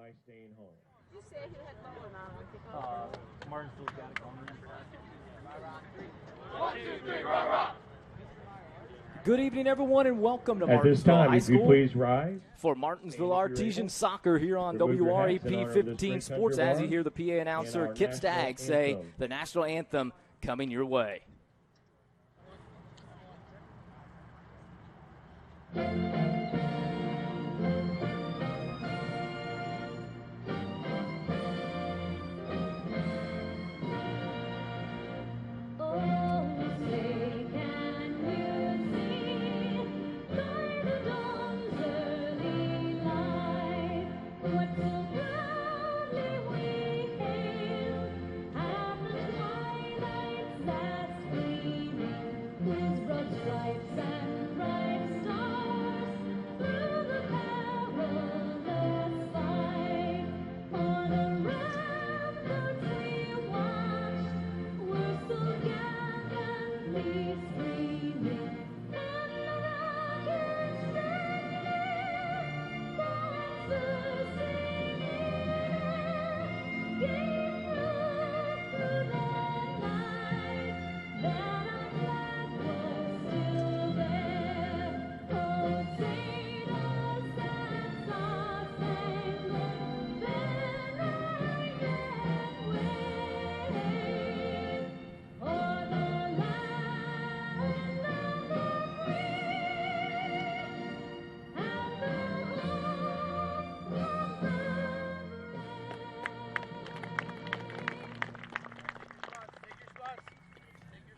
by staying home. You said you had bowling on. Martinsville's got it going. Good evening, everyone, and welcome to At this Martinsville time, High if you School please rise. for Martinsville Stand if you're Artesian able. Soccer here on Remove your hats in WRAP honor of this 15 great Sports. country As you bar hear the PA announcer and our Kip national Staggs say anthem. the national anthem coming your way.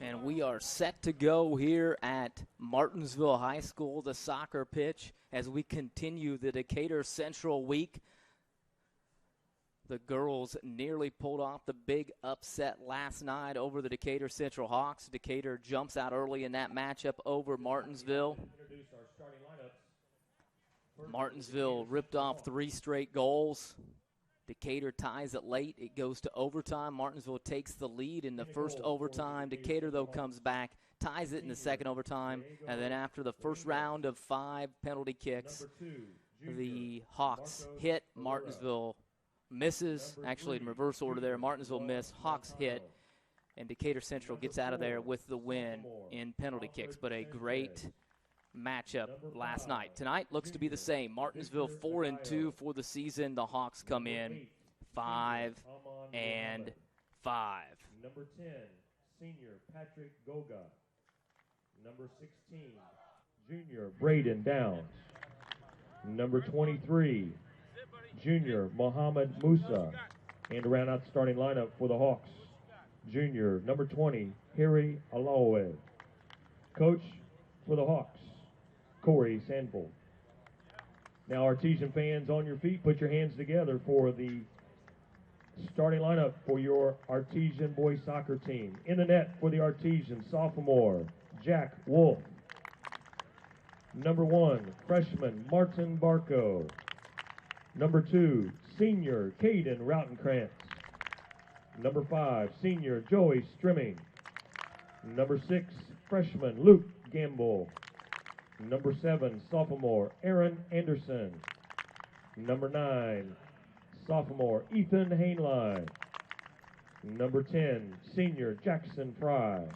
And we are set to go here at Martinsville High School, the soccer pitch, as we continue the Decatur Central week. The girls nearly pulled off the big upset last night over the Decatur Central Hawks. Decatur jumps out early in that matchup over Martinsville. Martinsville ripped off 3 straight goals. Decatur ties it late. It goes to overtime. Martinsville takes the lead in the first overtime. Decatur, though, comes back, ties it in the second overtime. And then after the first round of 5 penalty kicks, the Hawks hit. Martinsville misses. Actually, in reverse order there. Martinsville missed. Hawks hit. And Decatur Central gets out of there with the win in penalty kicks. But a great matchup last night. Tonight looks to be the same. Martinsville 4-2 for the season. The Hawks come in 5-5. Number 10, senior Patrick Goga. Number 16, junior Braden Downs. Number 23, junior Mohammed Musa. And to round out the starting lineup for the Hawks, junior number 20, Harry Alawe. Coach for the Hawks, Corey Sandvold. Now, Artesian fans, on your feet, put your hands together for the starting lineup for your Artesian boys soccer team. In the net for the Artesian, sophomore Jack Wolf. Number 1, freshman Martin Barco. Number 2, senior Caden Routenkrantz. Number 5, senior Joey Strimming. Number 6, freshman Luke Gamble. Number 7, sophomore Aaron Anderson. Number 9, sophomore Ethan Hainline. Number 10, senior Jackson Fry.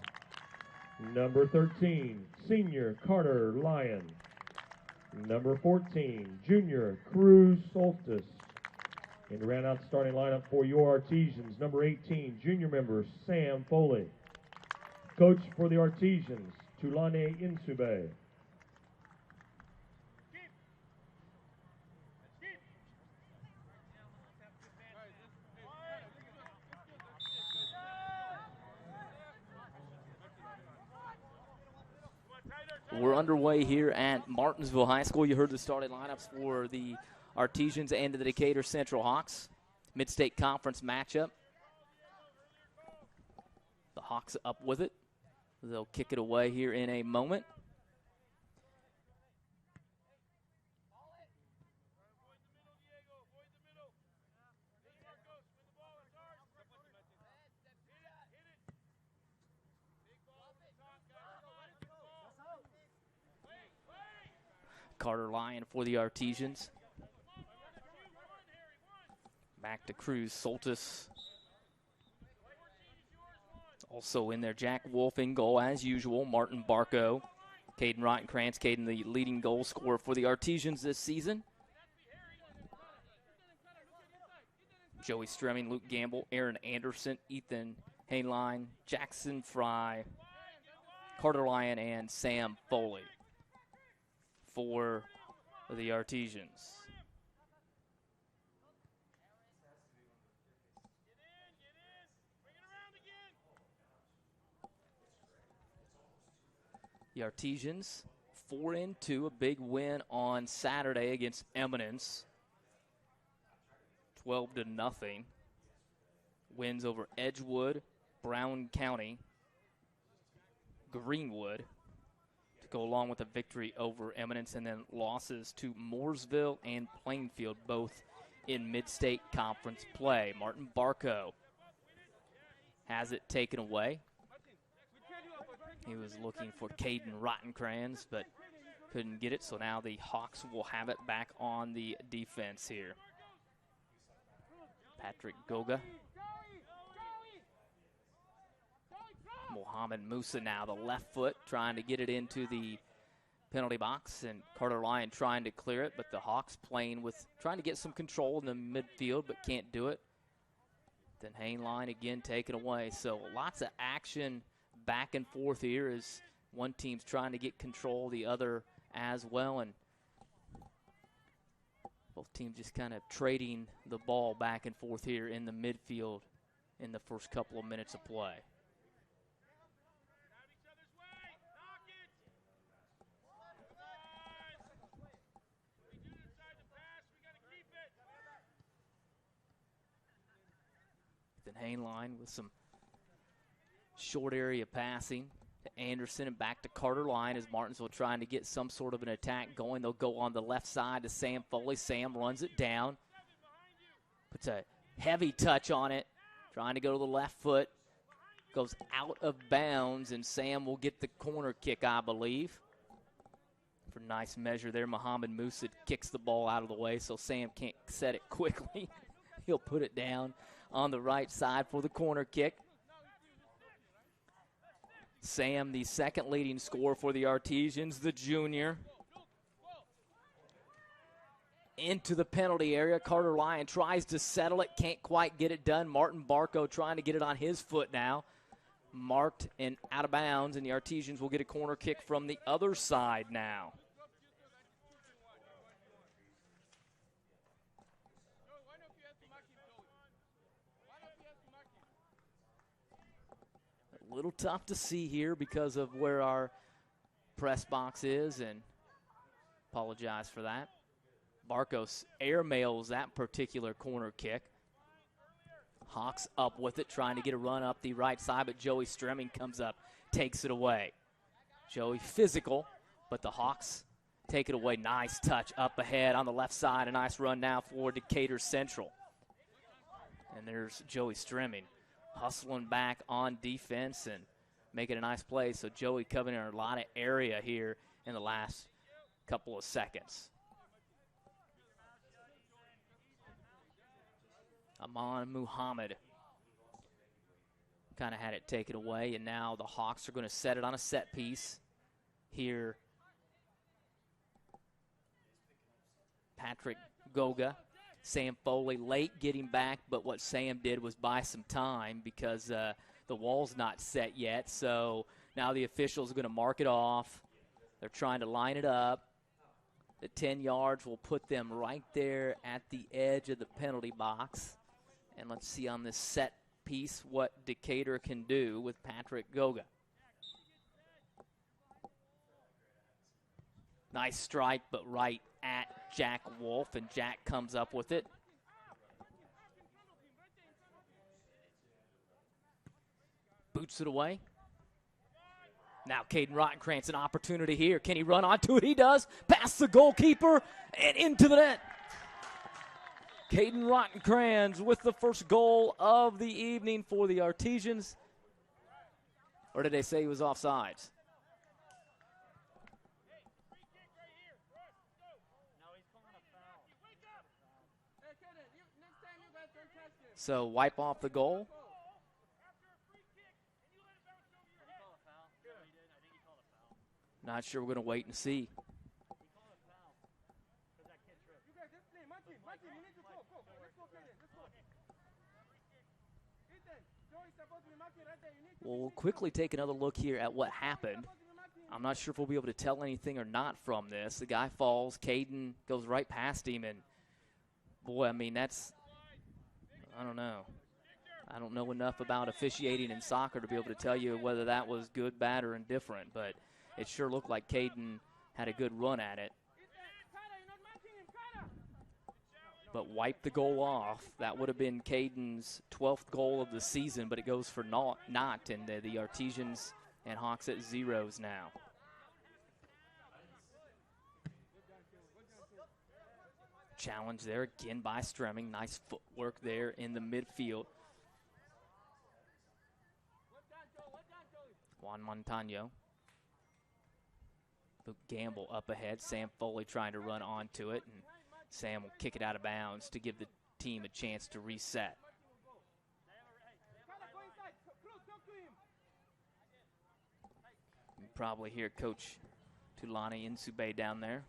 Number 13, senior Carter Lyon. Number 14, junior Cruz Solstice. And to round out the starting lineup for your Artesians, number 18, junior member Sam Foley. Coach for the Artesians, Tulane Insube. We're underway here at Martinsville High School. You heard the starting lineups for the Artesians and the Decatur Central Hawks. Mid-state conference matchup. The Hawks up with it. They'll kick it away here in a moment. Carter Lyon for the Artesians. Back to Cruz. Soltis also in there. Jack Wolf in goal as usual. Martin Barco. Caden Rottenkrantz. Caden, the leading goal scorer for the Artesians this season. Joey Stremming, Luke Gamble, Aaron Anderson, Ethan Hainline, Jackson Fry, Carter Lyon, and Sam Foley for the Artesians. The Artesians 4-2, a big win on Saturday against Eminence. 12-0. Wins over Edgewood, Brown County, Greenwood to go along with a victory over Eminence, and then losses to Mooresville and Plainfield, both in mid-state conference play. Martin Barco has it taken away. He was looking for Caden Rottenkrantz, but couldn't get it, so now the Hawks will have it back on the defense here. Patrick Goga. Mohamed Musa now, the left foot, trying to get it into the penalty box, and Carter Lyon trying to clear it, but the Hawks playing with, trying to get some control in the midfield, but can't do it. Then Hainline again taken away, so lots of action back and forth here as one team's trying to get control, the other as well, and both teams just kind of trading the ball back and forth here in the midfield in the first couple of minutes of play. Then Hainline with some short area passing to Anderson and back to Carter Lyon as Martinsville trying to get some sort of an attack going. They'll go on the left side to Sam Foley. Sam runs it down, puts a heavy touch on it, trying to go to the left foot, goes out of bounds, and Sam will get the corner kick, I believe. For nice measure there, Mohamed Musa kicks the ball out of the way, so Sam can't set it quickly. He'll put it down on the right side for the corner kick. Sam, the second leading scorer for the Artesians, the junior. Into the penalty area. Carter Lyon tries to settle it, can't quite get it done. Martin Barco trying to get it on his foot now. Marked and out of bounds, and the Artesians will get a corner kick from the other side now. A little tough to see here because of where our press box is, and apologize for that. Barcos airmails that particular corner kick. Hawks up with it, trying to get a run up the right side, but Joey Stremming comes up, takes it away. Joey physical, but the Hawks take it away. Nice touch up ahead on the left side. A nice run now for Decatur Central. And there's Joey Stremming hustling back on defense and making a nice play. So Joey covering a lot of area here in the last couple of seconds. Aman Muhammad kind of had it taken away, and now the Hawks are going to set it on a set piece here. Patrick Goga. Sam Foley late getting back, but what Sam did was buy some time because the wall's not set yet. So now the officials are going to mark it off. They're trying to line it up. The 10 yards will put them right there at the edge of the penalty box. And let's see on this set piece what Decatur can do with Patrick Goga. Nice strike, but right at Jack Wolf, and Jack comes up with it. Boots it away. Now Caden Rottenkrantz, an opportunity here. Can he run onto it? He does. Past the goalkeeper and into the net. Caden Rottenkrantz with the first goal of the evening for the Artesians. Or did they say he was offsides? So wipe off the goal. Not sure. We're going to wait and see. We'll quickly take another look here at what happened. I'm not sure if we'll be able to tell anything or not from this. The guy falls. Caden goes right past him. And, boy, I mean, that's – I don't know. I don't know enough about officiating in soccer to be able to tell you whether that was good, bad, or indifferent. But it sure looked like Caden had a good run at it. But wipe the goal off. That would have been Caden's 12th goal of the season, but it goes for not. And the Artesians and Hawks at zeros now. Challenge there again by Stremming. Nice footwork there in the midfield. Juan Montano. Luke Gamble up ahead. Sam Foley trying to run onto it. And Sam will kick it out of bounds to give the team a chance to reset. You probably hear Coach Tulani Insube down there.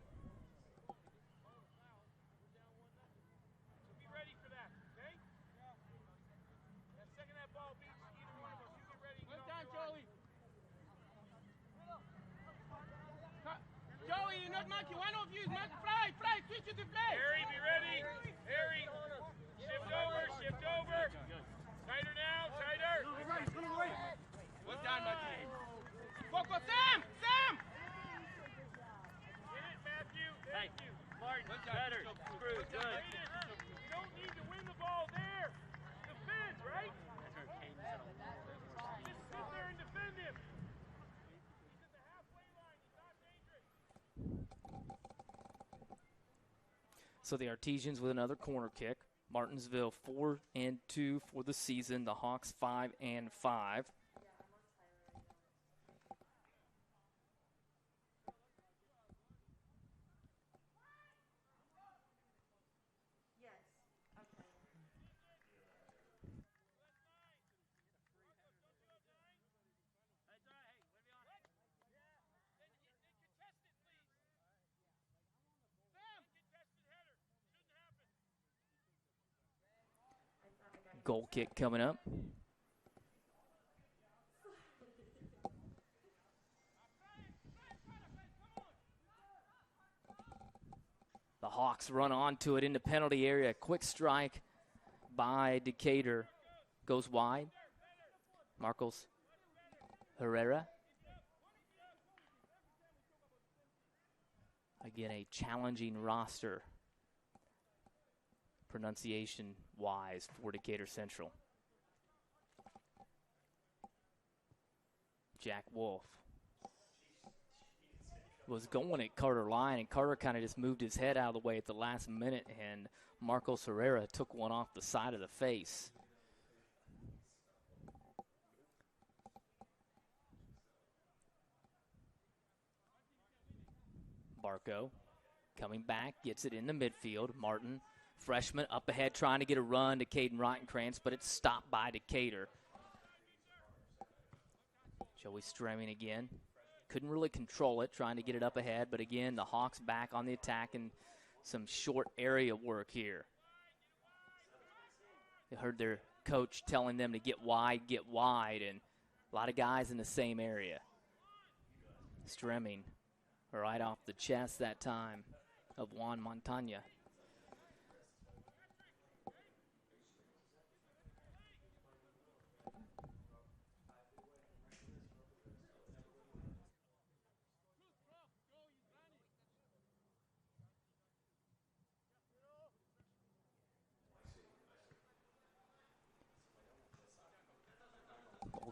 One of you is fly, switch to the play. Harry, be ready. Harry, shift over. Tighter now, tighter. Well done, Matthew. Focus, Sam. Get it, Matthew. Hey, Martin, better. Screw, good. You don't need to win the ball there. Defend, right? Just sit there and defend him. He's at the halfway line. He's not dangerous. So the Artesians with another corner kick. Martinsville 4-2 for the season. The Hawks 5-5. Goal kick coming up. The Hawks run onto it in the penalty area. Quick strike by Decatur. Goes wide. Marcos Herrera. Again, a challenging roster, pronunciation-wise, for Decatur Central. Jack Wolf was going at Carter Lyon, and Carter kind of just moved his head out of the way at the last minute, and Marcos Herrera took one off the side of the face. Barco coming back, gets it in the midfield. Martin, freshman, up ahead trying to get a run to Caden Rottenkrantz, but it's stopped by Decatur. Joey Stremming again. Couldn't really control it, trying to get it up ahead, but again, the Hawks back on the attack and some short area work here. They heard their coach telling them to get wide, and a lot of guys in the same area. Stremming right off the chest that time of Juan Montano.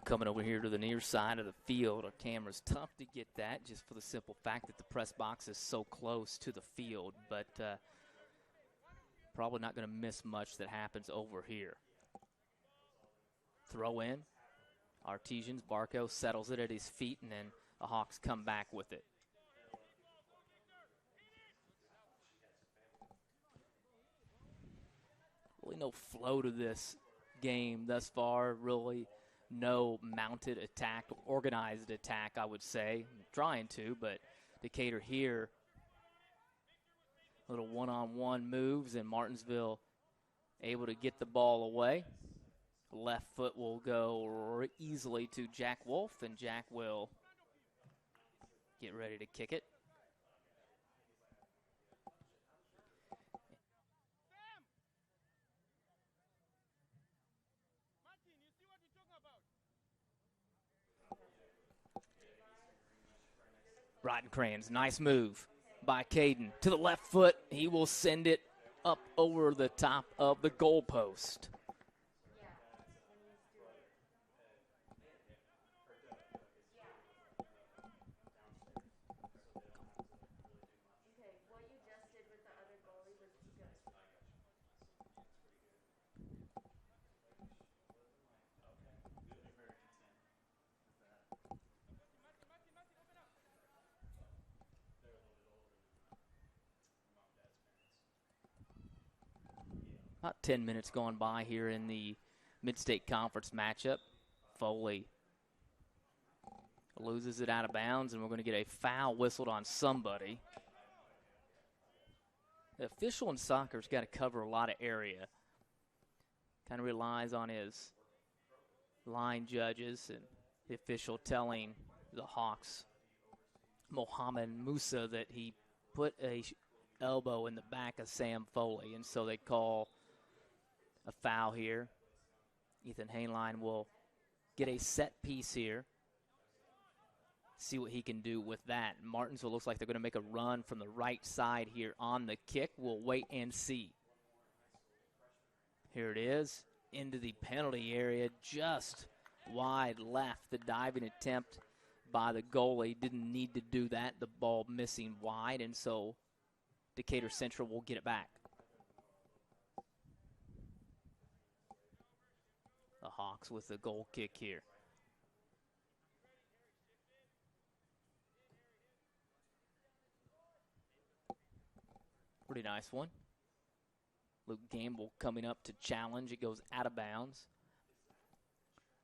Coming over here to the near side of the field. Our camera's tough to get that just for the simple fact that the press box is so close to the field, but probably not going to miss much that happens over here. Throw in. Artesians. Barco settles it at his feet, and then the Hawks come back with it. Really no flow to this game thus far. Really no mounted attack, organized attack, I would say. Trying to, but Decatur here, little one-on-one moves, and Martinsville able to get the ball away. Left foot will go easily to Jack Wolf, and Jack will get ready to kick it. Martin, you see what we're talking about? Rottencrans, nice move by Caden. To the left foot, he will send it up over the top of the goalpost. About 10 minutes gone by here in the Mid-State Conference matchup. Foley loses it out of bounds, and we're going to get a foul whistled on somebody. The official in soccer's got to cover a lot of area. Kind of relies on his line judges and the official telling the Hawks, Mohamed Musa, that he put a elbow in the back of Sam Foley, and so they call a foul here. Ethan Hainline will get a set piece here. See what he can do with that. Martinsville looks like they're going to make a run from the right side here on the kick. We'll wait and see. Here it is, into the penalty area, just wide left. The diving attempt by the goalie didn't need to do that. The ball missing wide, and so Decatur Central will get it back. The Hawks with the goal kick here. Pretty nice one. Luke Gamble coming up to challenge. It goes out of bounds.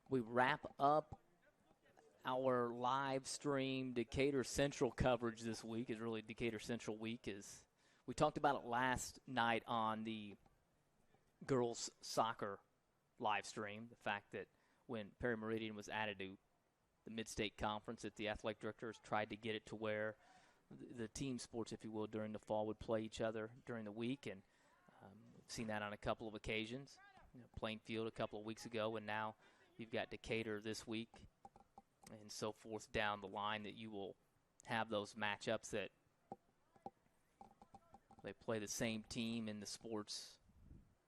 We wrap up our live stream Decatur Central coverage this week. Is really Decatur Central week. Is we talked about it last night on the girls soccer live stream. The fact that when Perry Meridian was added to the Mid-State Conference, that the athletic directors tried to get it to where the team sports, if you will, during the fall would play each other during the week, and we've seen that on a couple of occasions. Plainfield a couple of weeks ago, and now you've got Decatur this week, and so forth down the line, that you will have those matchups that they play the same team in the sports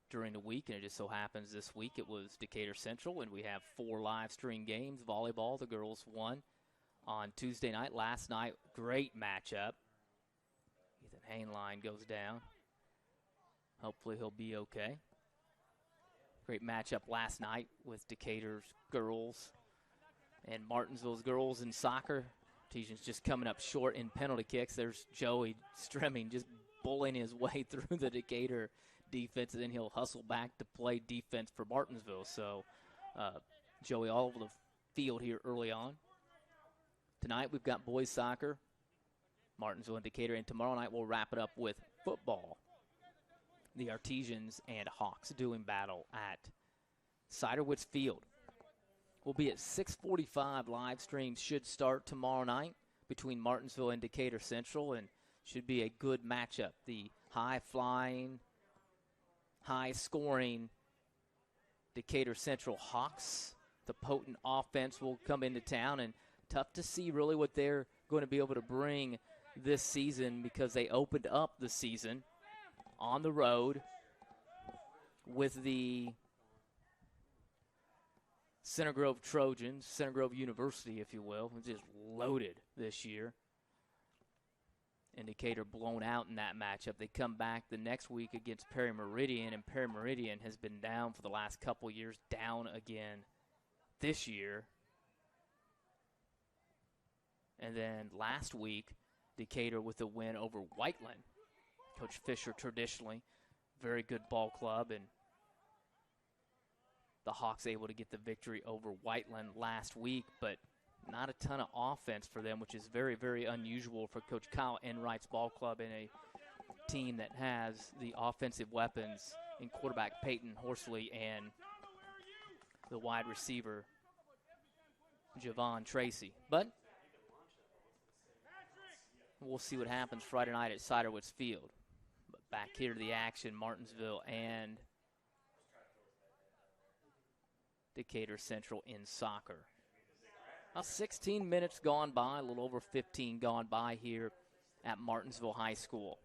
during the week, and it just so happens this week it was Decatur Central, and we have 4 live stream games. Volleyball, the girls won on Tuesday night. Last night, great matchup. Ethan Hainline goes down. Hopefully he'll be okay. Great matchup last night with Decatur's girls and Martinsville's girls in soccer. Artesian's just coming up short in penalty kicks. There's Joey Stremming just bullying his way through the Decatur defense, and then he'll hustle back to play defense for Martinsville. So Joey all over the field here early on. Tonight we've got boys soccer, Martinsville and Decatur, and tomorrow night we'll wrap it up with football. The Artesians and Hawks doing battle at Ciderwitz Field. We'll be at 6:45. Live stream should start tomorrow night between Martinsville and Decatur Central, and should be a good matchup. The high-flying, high-scoring Decatur Central Hawks, the potent offense, will come into town, and tough to see really what they're going to be able to bring this season, because they opened up the season on the road with the Center Grove Trojans, Center Grove University, if you will, just loaded this year. And Decatur blown out in that matchup. They come back the next week against Perry Meridian, and Perry Meridian has been down for the last couple years, down again this year. And then last week, Decatur with a win over Whiteland. Coach Fisher, traditionally, very good ball club, and the Hawks able to get the victory over Whiteland last week, but not a ton of offense for them, which is very, very unusual for Coach Kyle Enright's ball club and a team that has the offensive weapons in quarterback Peyton Horsley and the wide receiver Javon Tracy. But we'll see what happens Friday night at Ciderwoods Field. But back here to the action, Martinsville and Decatur Central in soccer. About 16 minutes gone by, a little over 15 gone by here at Martinsville High School.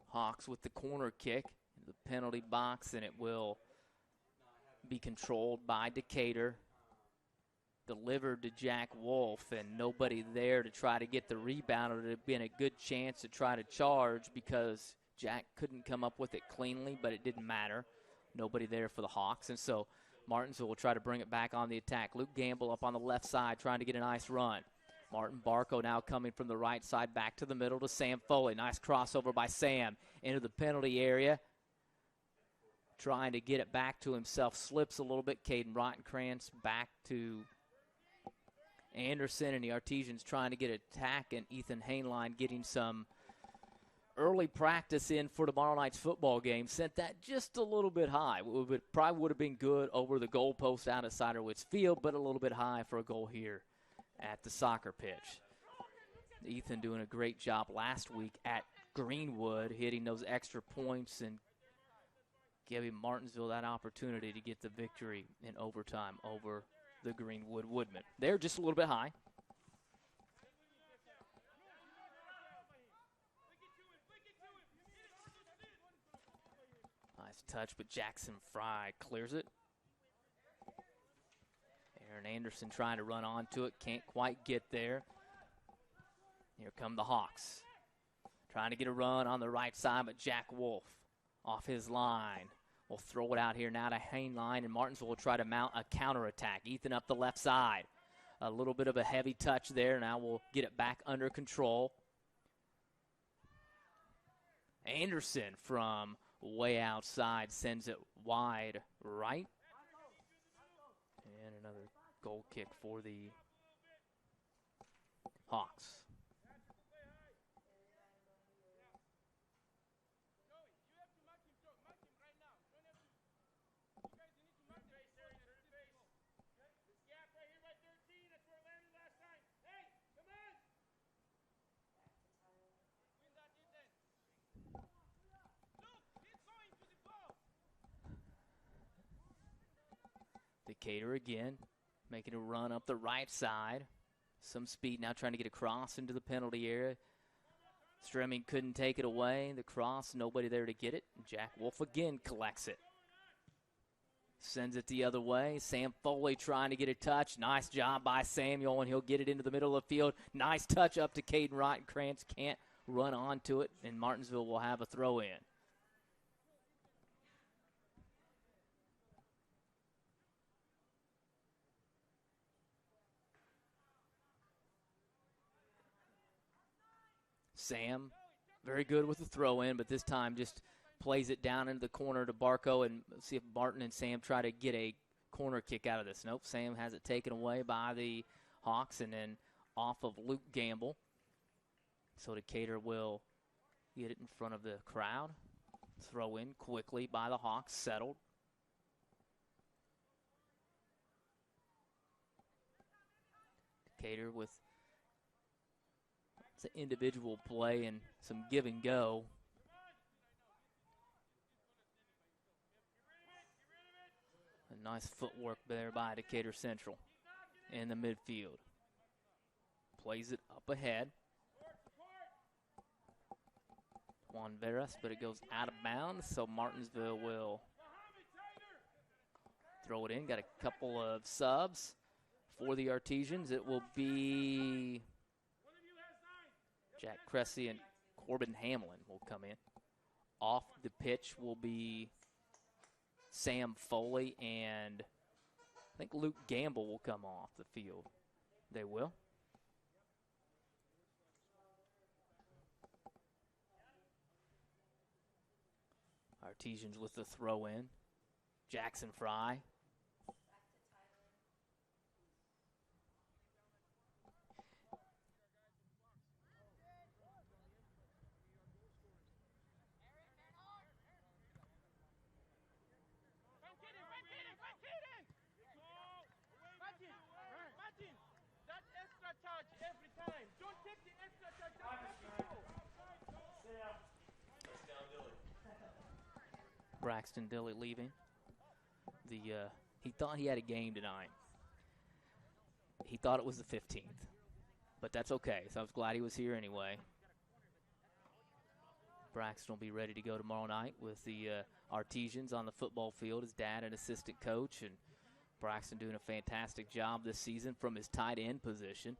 Hawks with the corner kick, the penalty box, and it will be controlled by Decatur. Delivered to Jack Wolf, and nobody there to try to get the rebound. It would have been a good chance to try to charge because Jack couldn't come up with it cleanly, but it didn't matter. Nobody there for the Hawks, and so Martinsville will try to bring it back on the attack. Luke Gamble up on the left side trying to get a nice run. Martin Barco now coming from the right side back to the middle to Sam Foley. Nice crossover by Sam into the penalty area. Trying to get it back to himself. Slips a little bit. Caden Rottenkrantz back to Anderson, and the Artesians trying to get an attack, and Ethan Hainline getting some early practice in for tomorrow night's football game. Sent that just a little bit high. It probably would have been good over the goalpost out at Ciderwoods Field, but a little bit high for a goal here at the soccer pitch. Ethan doing a great job last week at Greenwood, hitting those extra points and giving Martinsville that opportunity to get the victory in overtime over the Greenwood Woodmen. They're just a little bit high. Nice touch, but Jackson Fry clears it. Aaron Anderson trying to run onto it, can't quite get there. Here come the Hawks. Trying to get a run on the right side, but Jack Wolf off his line. We'll throw it out here now to Hainline, and Martinsville will try to mount a counterattack. Ethan up the left side. A little bit of a heavy touch there. Now we'll get it back under control. Anderson from way outside sends it wide right. And another goal kick for the Hawks. Decatur again, making a run up the right side. Some speed now trying to get across into the penalty area. Stremming couldn't take it away. The cross, nobody there to get it. Jack Wolf again collects it. Sends it the other way. Sam Foley trying to get a touch. Nice job by Samuel, and he'll get it into the middle of the field. Nice touch up to Caden Rottenkrantz. Can't run onto it, and Martinsville will have a throw in. Sam, very good with the throw in, but this time just plays it down into the corner to Barco, and see if Martin and Sam try to get a corner kick out of this. Nope, Sam has it taken away by the Hawks and then off of Luke Gamble. So Decatur will get it in front of the crowd. Throw in quickly by the Hawks, settled. Decatur with some individual play and some give and go. A nice footwork there by Decatur Central in the midfield. Plays it up ahead. Juan Veras, but it goes out of bounds, so Martinsville will throw it in. Got a couple of subs for the Artesians. It will be Jack Cressy and Corbin Hamlin will come in. Off the pitch will be Sam Foley, and I think Luke Gamble will come off the field. They will. Artesians with the throw in. Jackson Fry. Martin, that extra charge every time. Don't take the extra charge. Just Braxton Dilly leaving. He thought he had a game tonight. He thought it was the 15th, but that's okay. So I was glad he was here anyway. Braxton will be ready to go tomorrow night with the Artesians on the football field. His dad, an assistant coach, and Braxton doing a fantastic job this season from his tight end position.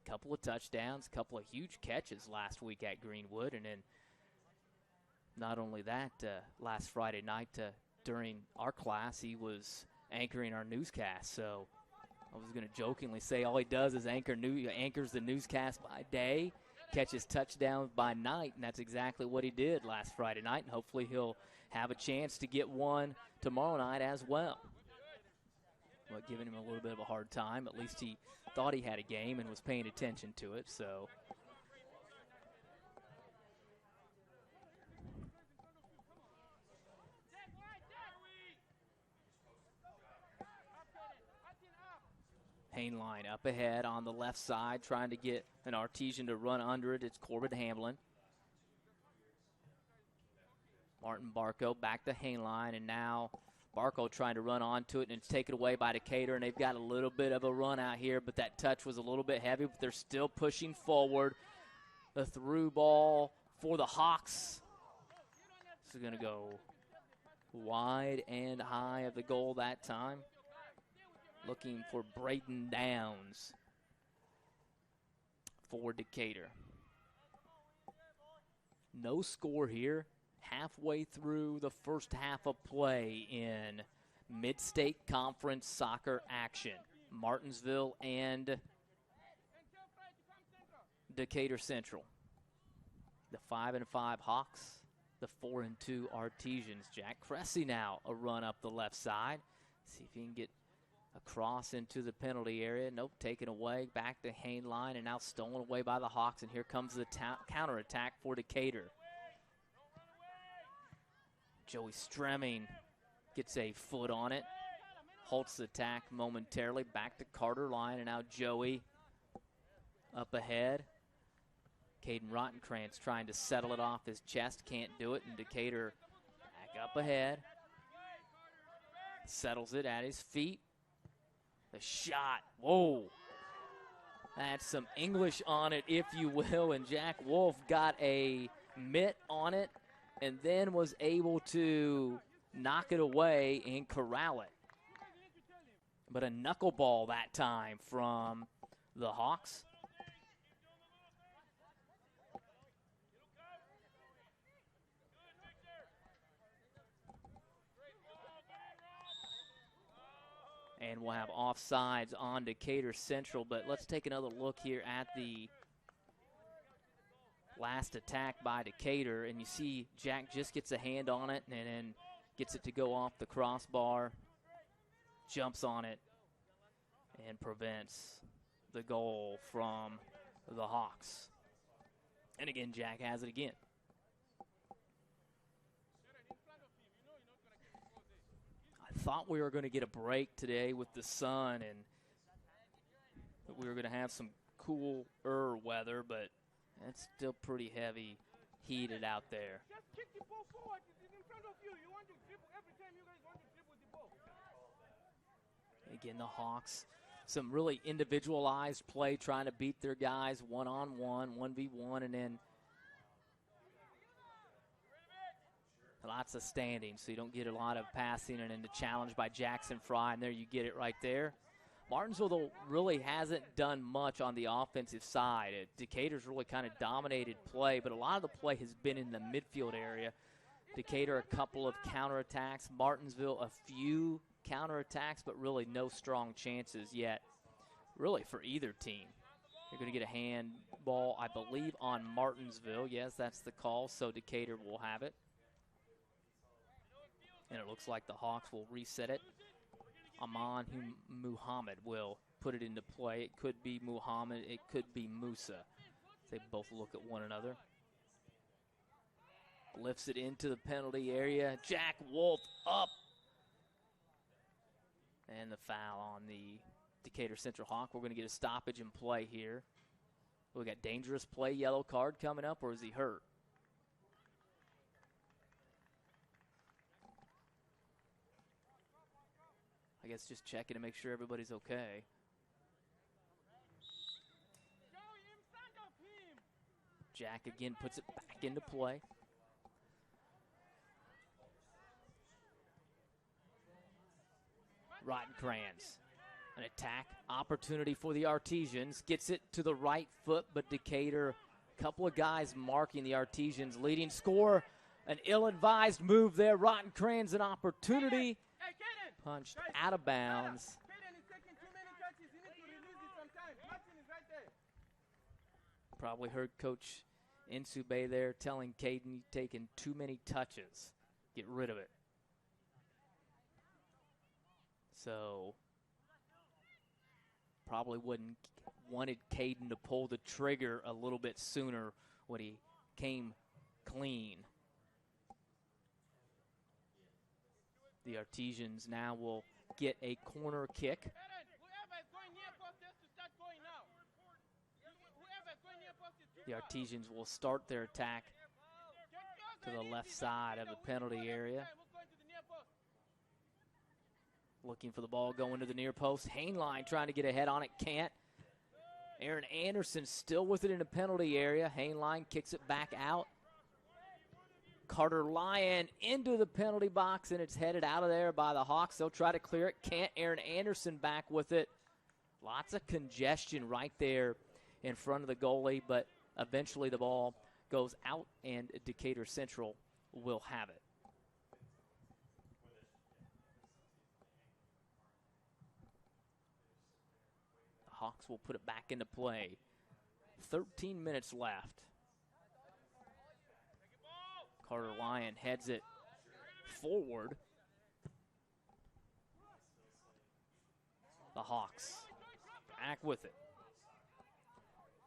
Couple of touchdowns, couple of huge catches last week at Greenwood, and then not only that, last Friday night during our class, he was anchoring our newscast. So I was going to jokingly say all he does is anchors the newscast by day, catches touchdowns by night, and that's exactly what he did last Friday night, and hopefully he'll have a chance to get one tomorrow night as well. But giving him a little bit of a hard time. At least he thought he had a game and was paying attention to it, so. Hainline up ahead on the left side, trying to get an Artesian to run under it. It's Corbin Hamlin. Martin Barco back to Hainline, and now Barco trying to run onto it, and it's taken away by Decatur, and they've got a little bit of a run out here, but that touch was a little bit heavy, but they're still pushing forward. The through ball for the Hawks. This is going to go wide and high of the goal that time. Looking for Braden Downs for Decatur. No score here. Halfway through the first half of play in Mid-State Conference soccer action. Martinsville and Decatur Central. The 5-5 Hawks, the 4-2 Artesians. Jack Cressy now a run up the left side. See if he can get across into the penalty area. Nope, taken away. Back to Hainline, and now stolen away by the Hawks. And here comes the counterattack for Decatur. Joey Stremming gets a foot on it. Halts the attack momentarily. Back to Carter line, and now Joey up ahead. Caden Rottenkrantz trying to settle it off his chest. Can't do it, and Decatur back up ahead. Settles it at his feet. The shot, whoa. That's some English on it, if you will, and Jack Wolf got a mitt on it and then was able to knock it away and corral it. But a knuckleball that time from the Hawks. And we'll have offsides on Decatur Central. But let's take another look here at the last attack by Decatur. And you see Jack just gets a hand on it and then gets it to go off the crossbar, jumps on it, and prevents the goal from the Hawks. And again, Jack has it again. Thought we were going to get a break today with the sun and we were going to have some cooler weather, but it's still pretty heavy, heated out there. Just kick the ball forward. It's in front of you. You want to dribble every time you guys want to dribble the ball. Again, the Hawks, some really individualized play, trying to beat their guys one-on-one, 1v1, and then lots of standing, so you don't get a lot of passing, and then the challenge by Jackson Fry, and there you get it right there. Martinsville, though, really hasn't done much on the offensive side. Decatur's really kind of dominated play, but a lot of the play has been in the midfield area. Decatur, a couple of counterattacks. Martinsville, a few counterattacks, but really no strong chances yet, really, for either team. You're going to get a handball, I believe, on Martinsville. Yes, that's the call, so Decatur will have it. And it looks like the Hawks will reset it. Aman Muhammad will put it into play. It could be Muhammad. It could be Musa. They both look at one another. Lifts it into the penalty area. Jack Wolf up. And the foul on the Decatur Central Hawk. We're going to get a stoppage in play here. We got dangerous play, yellow card coming up, or is he hurt? I guess just checking to make sure everybody's okay. Jack again puts it back into play. Rottencrans, an attack opportunity for the Artesians. Gets it to the right foot, but Decatur, a couple of guys marking the Artesians' leading scorer. An ill-advised move there. Rottencrans, an opportunity. Punched out of bounds. Probably heard Coach Insube there telling Caden you've taken too many touches. Get rid of it. So probably wanted Caden to pull the trigger a little bit sooner when he came clean. The Artesians now will get a corner kick. The Artesians will start their attack to the left side of the penalty area. Looking for the ball going to the near post. Hainline trying to get ahead on it, can't. Aaron Anderson still with it in the penalty area. Hainline kicks it back out. Carter Lyon into the penalty box, and it's headed out of there by the Hawks. They'll try to clear it. Can't. Aaron Anderson back with it. Lots of congestion right there in front of the goalie, but eventually the ball goes out, and Decatur Central will have it. The Hawks will put it back into play. 13 minutes left. Carter Lyon heads it forward. The Hawks back with it.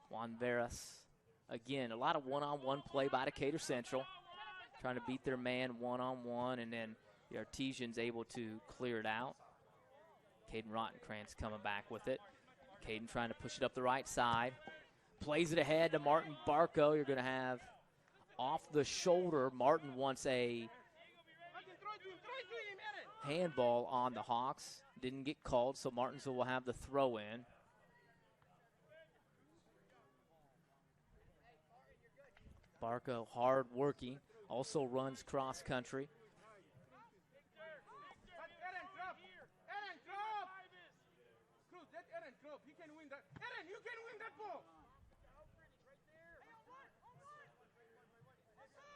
Juan Veras, again, a lot of one-on-one play by Decatur Central, trying to beat their man one-on-one, and then the Artesians able to clear it out. Caden Rottencrans coming back with it. Caden trying to push it up the right side. Plays it ahead to Martin Barco. You're going to have off the shoulder. Martin wants a handball on the Hawks. Didn't get called, so Martinsville will have the throw in. Barco hard working, also runs cross country.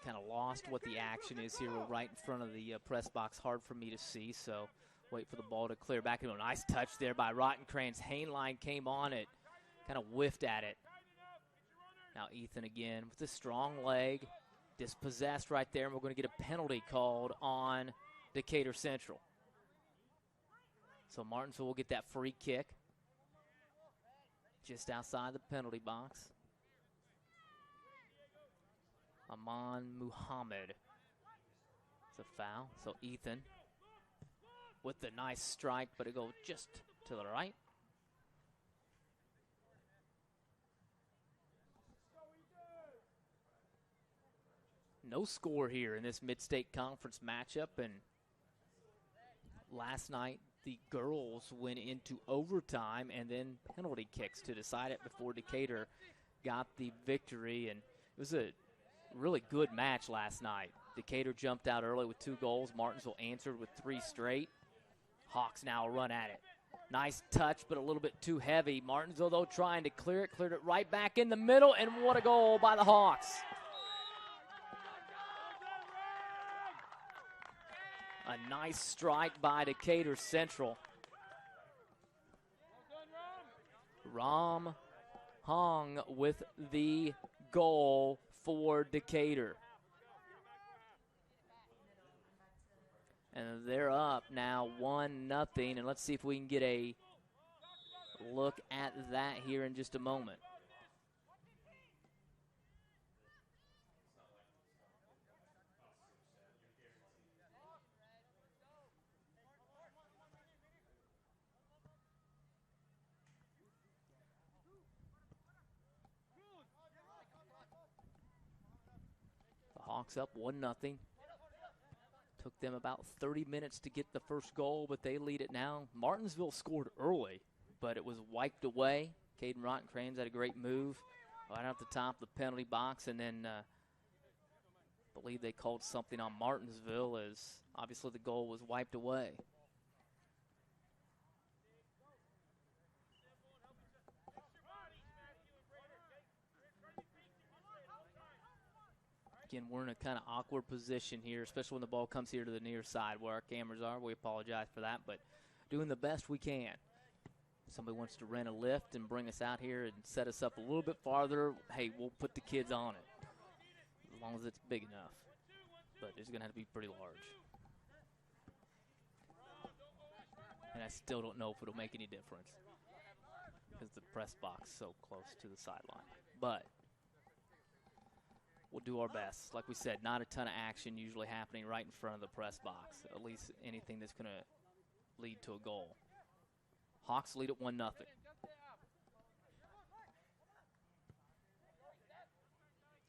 Kind of lost what the action is here. We're right in front of the press box. Hard for me to see, so wait for the ball to clear back. A nice touch there by Rottencrans. Hainline came on it, kind of whiffed at it. Now Ethan again with a strong leg, dispossessed right there, and we're going to get a penalty called on Decatur Central. So Martinsville will get that free kick just outside the penalty box. Aman Muhammad. It's a foul. So Ethan with the nice strike, but it goes just to the right. No score here in this Mid-State Conference matchup, and last night the girls went into overtime and then penalty kicks to decide it before Decatur got the victory, and it was a really good match last night. Decatur jumped out early with 2 goals. Martinsville answered with 3 straight. Hawks now run at it. Nice touch, but a little bit too heavy. Martinsville, though, trying to clear it. Cleared it right back in the middle, and what a goal by the Hawks. A nice strike by Decatur Central. Ram Hong with the goal for Decatur. And they're up now 1-0. And let's see if we can get a look at that here in just a moment. The Hawks up 1-0. Took them about 30 minutes to get the first goal, but they lead it now. Martinsville scored early, but it was wiped away. Caden Rottencrans had a great move right off the top of the penalty box, and then I believe they called something on Martinsville as obviously the goal was wiped away. Again, we're in a kind of awkward position here, especially when the ball comes here to the near side where our cameras are. We apologize for that, but doing the best we can. If somebody wants to rent a lift and bring us out here and set us up a little bit farther, hey, we'll put the kids on it, as long as it's big enough. But it's going to have to be pretty large. And I still don't know if it'll make any difference because the press box is so close to the sideline. But we'll do our best. Like we said, not a ton of action usually happening right in front of the press box, at least anything that's going to lead to a goal. Hawks lead at 1-0.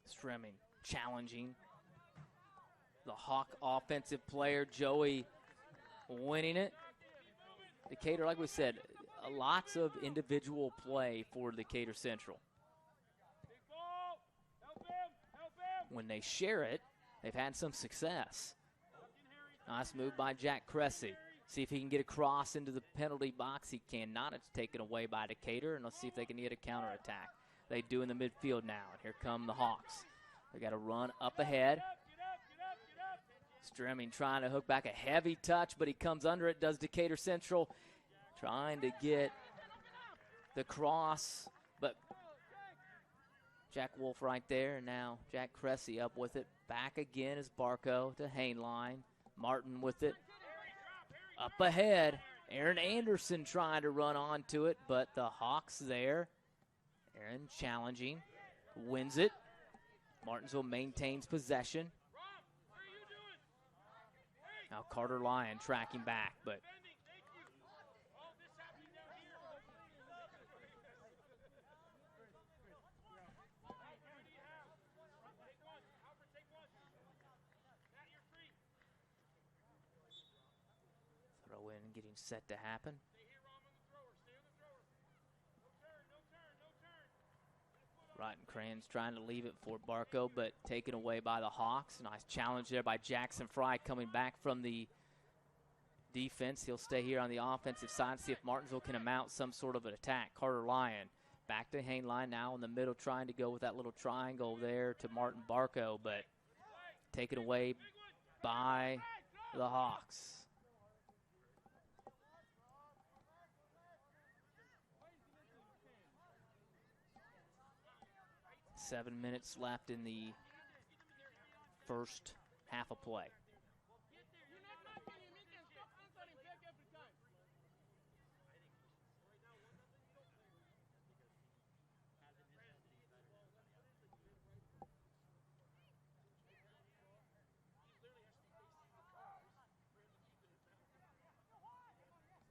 Stremming, challenging. The Hawk offensive player, Joey, winning it. Decatur, like we said, lots of individual play for Decatur Central. When they share it, they've had some success. Nice move by Jack Cressy. See if he can get across into the penalty box. He cannot. It's taken away by Decatur, and let's see if they can get a counterattack. They do in the midfield now, and here come the Hawks. They got to run up ahead. Stremming trying to hook back a heavy touch, but he comes under it, does Decatur Central. Trying to get the cross, but Jack Wolf right there, and now Jack Cressy up with it. Back again is Barco to Hainline. Martin with it. Up ahead, Aaron Anderson trying to run onto it, but the Hawks there. Aaron challenging, wins it. Martinsville maintains possession. Now Carter Lyon tracking back, but throw in, getting set to happen. Rottencrans trying to leave it for Barco, but taken away by the Hawks. Nice challenge there by Jackson Fry coming back from the defense. He'll stay here on the offensive side, see if Martinsville can mount some sort of an attack. Carter Lyon back to Hainline now in the middle, trying to go with that little triangle there to Martin Barco, but taken away by the Hawks. 7 minutes left in the first half of play.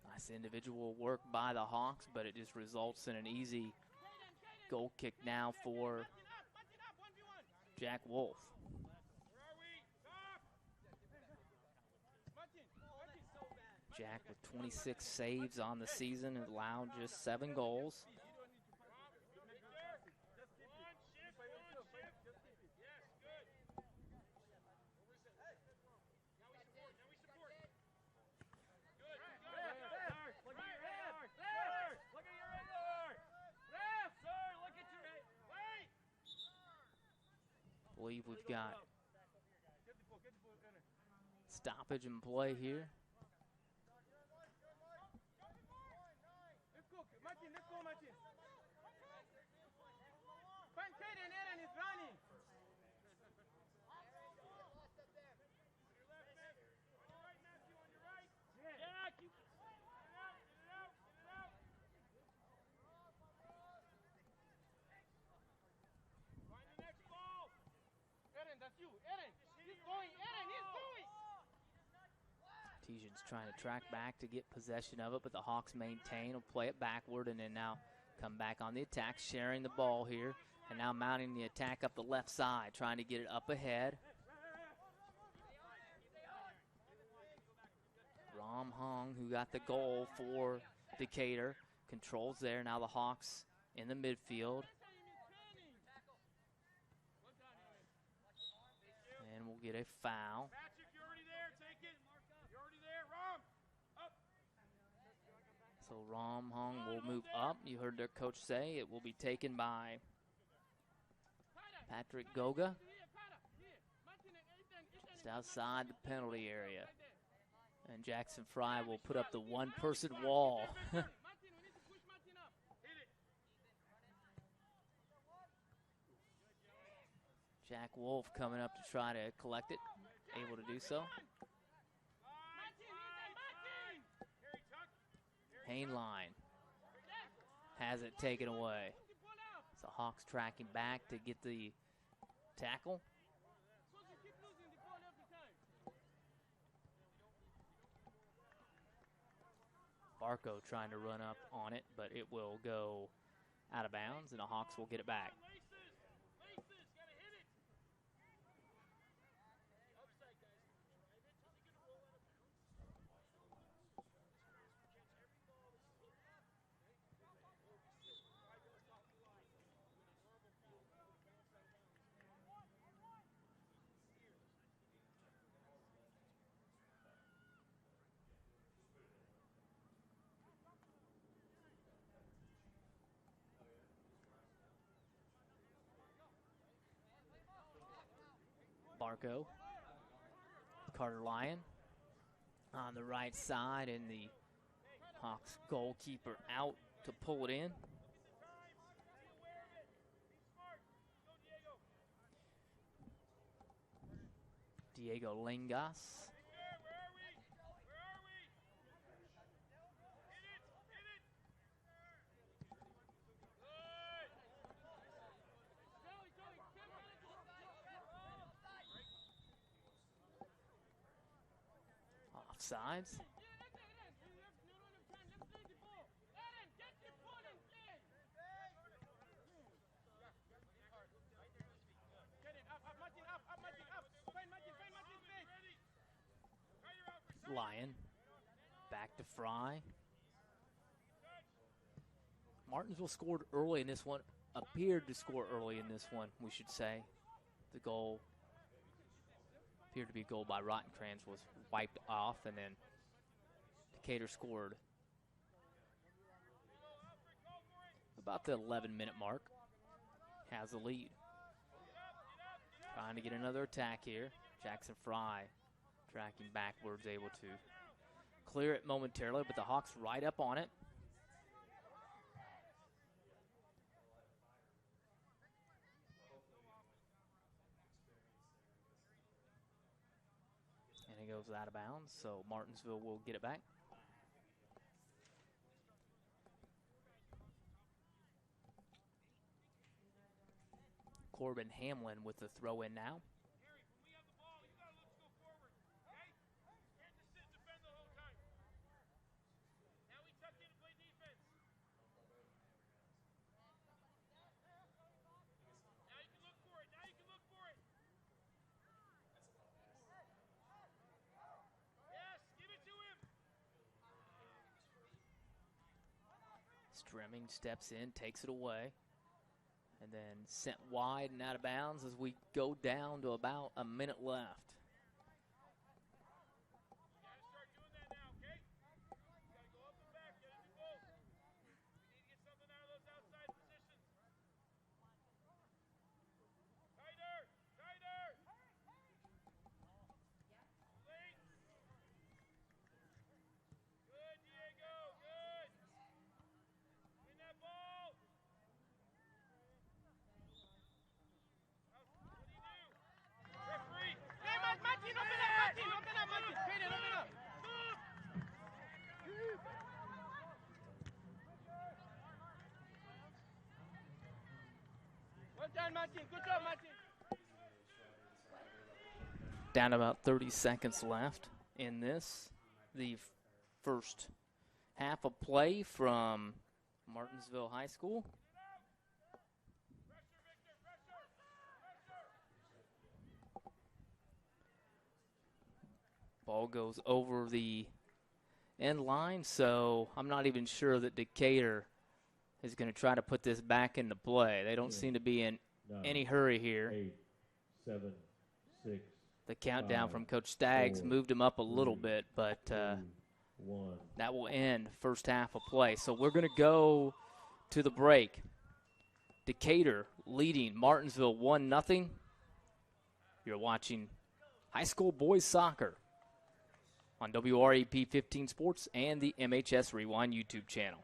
Nice individual work by the Hawks, but it just results in an easy goal kick now for Jack Wolf. Jack with 26 saves on the season and allowed just 7 goals. I believe we've got stoppage in play here. Let's go, Martin. Find Caden, Aaron is running. Artesian's trying to track back to get possession of it, but the Hawks maintain, will play it backward, and then now come back on the attack, sharing the ball here, and now mounting the attack up the left side, trying to get it up ahead. Rom Hong, who got the goal for Decatur, controls there. Now the Hawks in the midfield. And we'll get a foul. Patrick, you're already there. Take it. You're already there. Rom, up. So Rom Hong will move up. You heard their coach say it will be taken by Patrick Goga. Just outside the penalty area. And Jackson Fry will put up the one-person wall. Jack Wolf coming up to try to collect it. Able to do so. Hainline has it taken away. So Hawks tracking back to get the tackle. Barco trying to run up on it, but it will go out of bounds, and the Hawks will get it back. Barco, Carter Lyon on the right side, and the Hawks goalkeeper out to pull it in. Diego Lingas. Offsides. Lyon back to Fry. Martinsville scored early in this one, appeared to score early in this one, we should say. The goal appeared to be a goal by Rottencrantz, was wiped off, and then Decatur scored about the 11-minute mark. Has the lead. Trying to get another attack here. Jackson Fry tracking backwards, able to clear it momentarily, but the Hawks right up on it. And it goes out of bounds, so Martinsville will get it back. Corbin Hamlin with the throw in now. Stremming steps in, takes it away, and then sent wide and out of bounds as we go down to about a minute left. Good job, Martin. Down about 30 seconds left in this. the first half of play from Martinsville High School. Ball goes over the end line, so I'm not even sure that Decatur is going to try to put this back into play. They don't seem to be in any hurry here. 8, 7, 6. The countdown 5, from Coach Staggs 4, moved him up a little 3, bit, but 2, 1. that will end first half of play. So we're going to go to the break. Decatur leading Martinsville 1-0. You're watching high school boys soccer on WRAP 15 Sports and the MHS Rewind YouTube channel.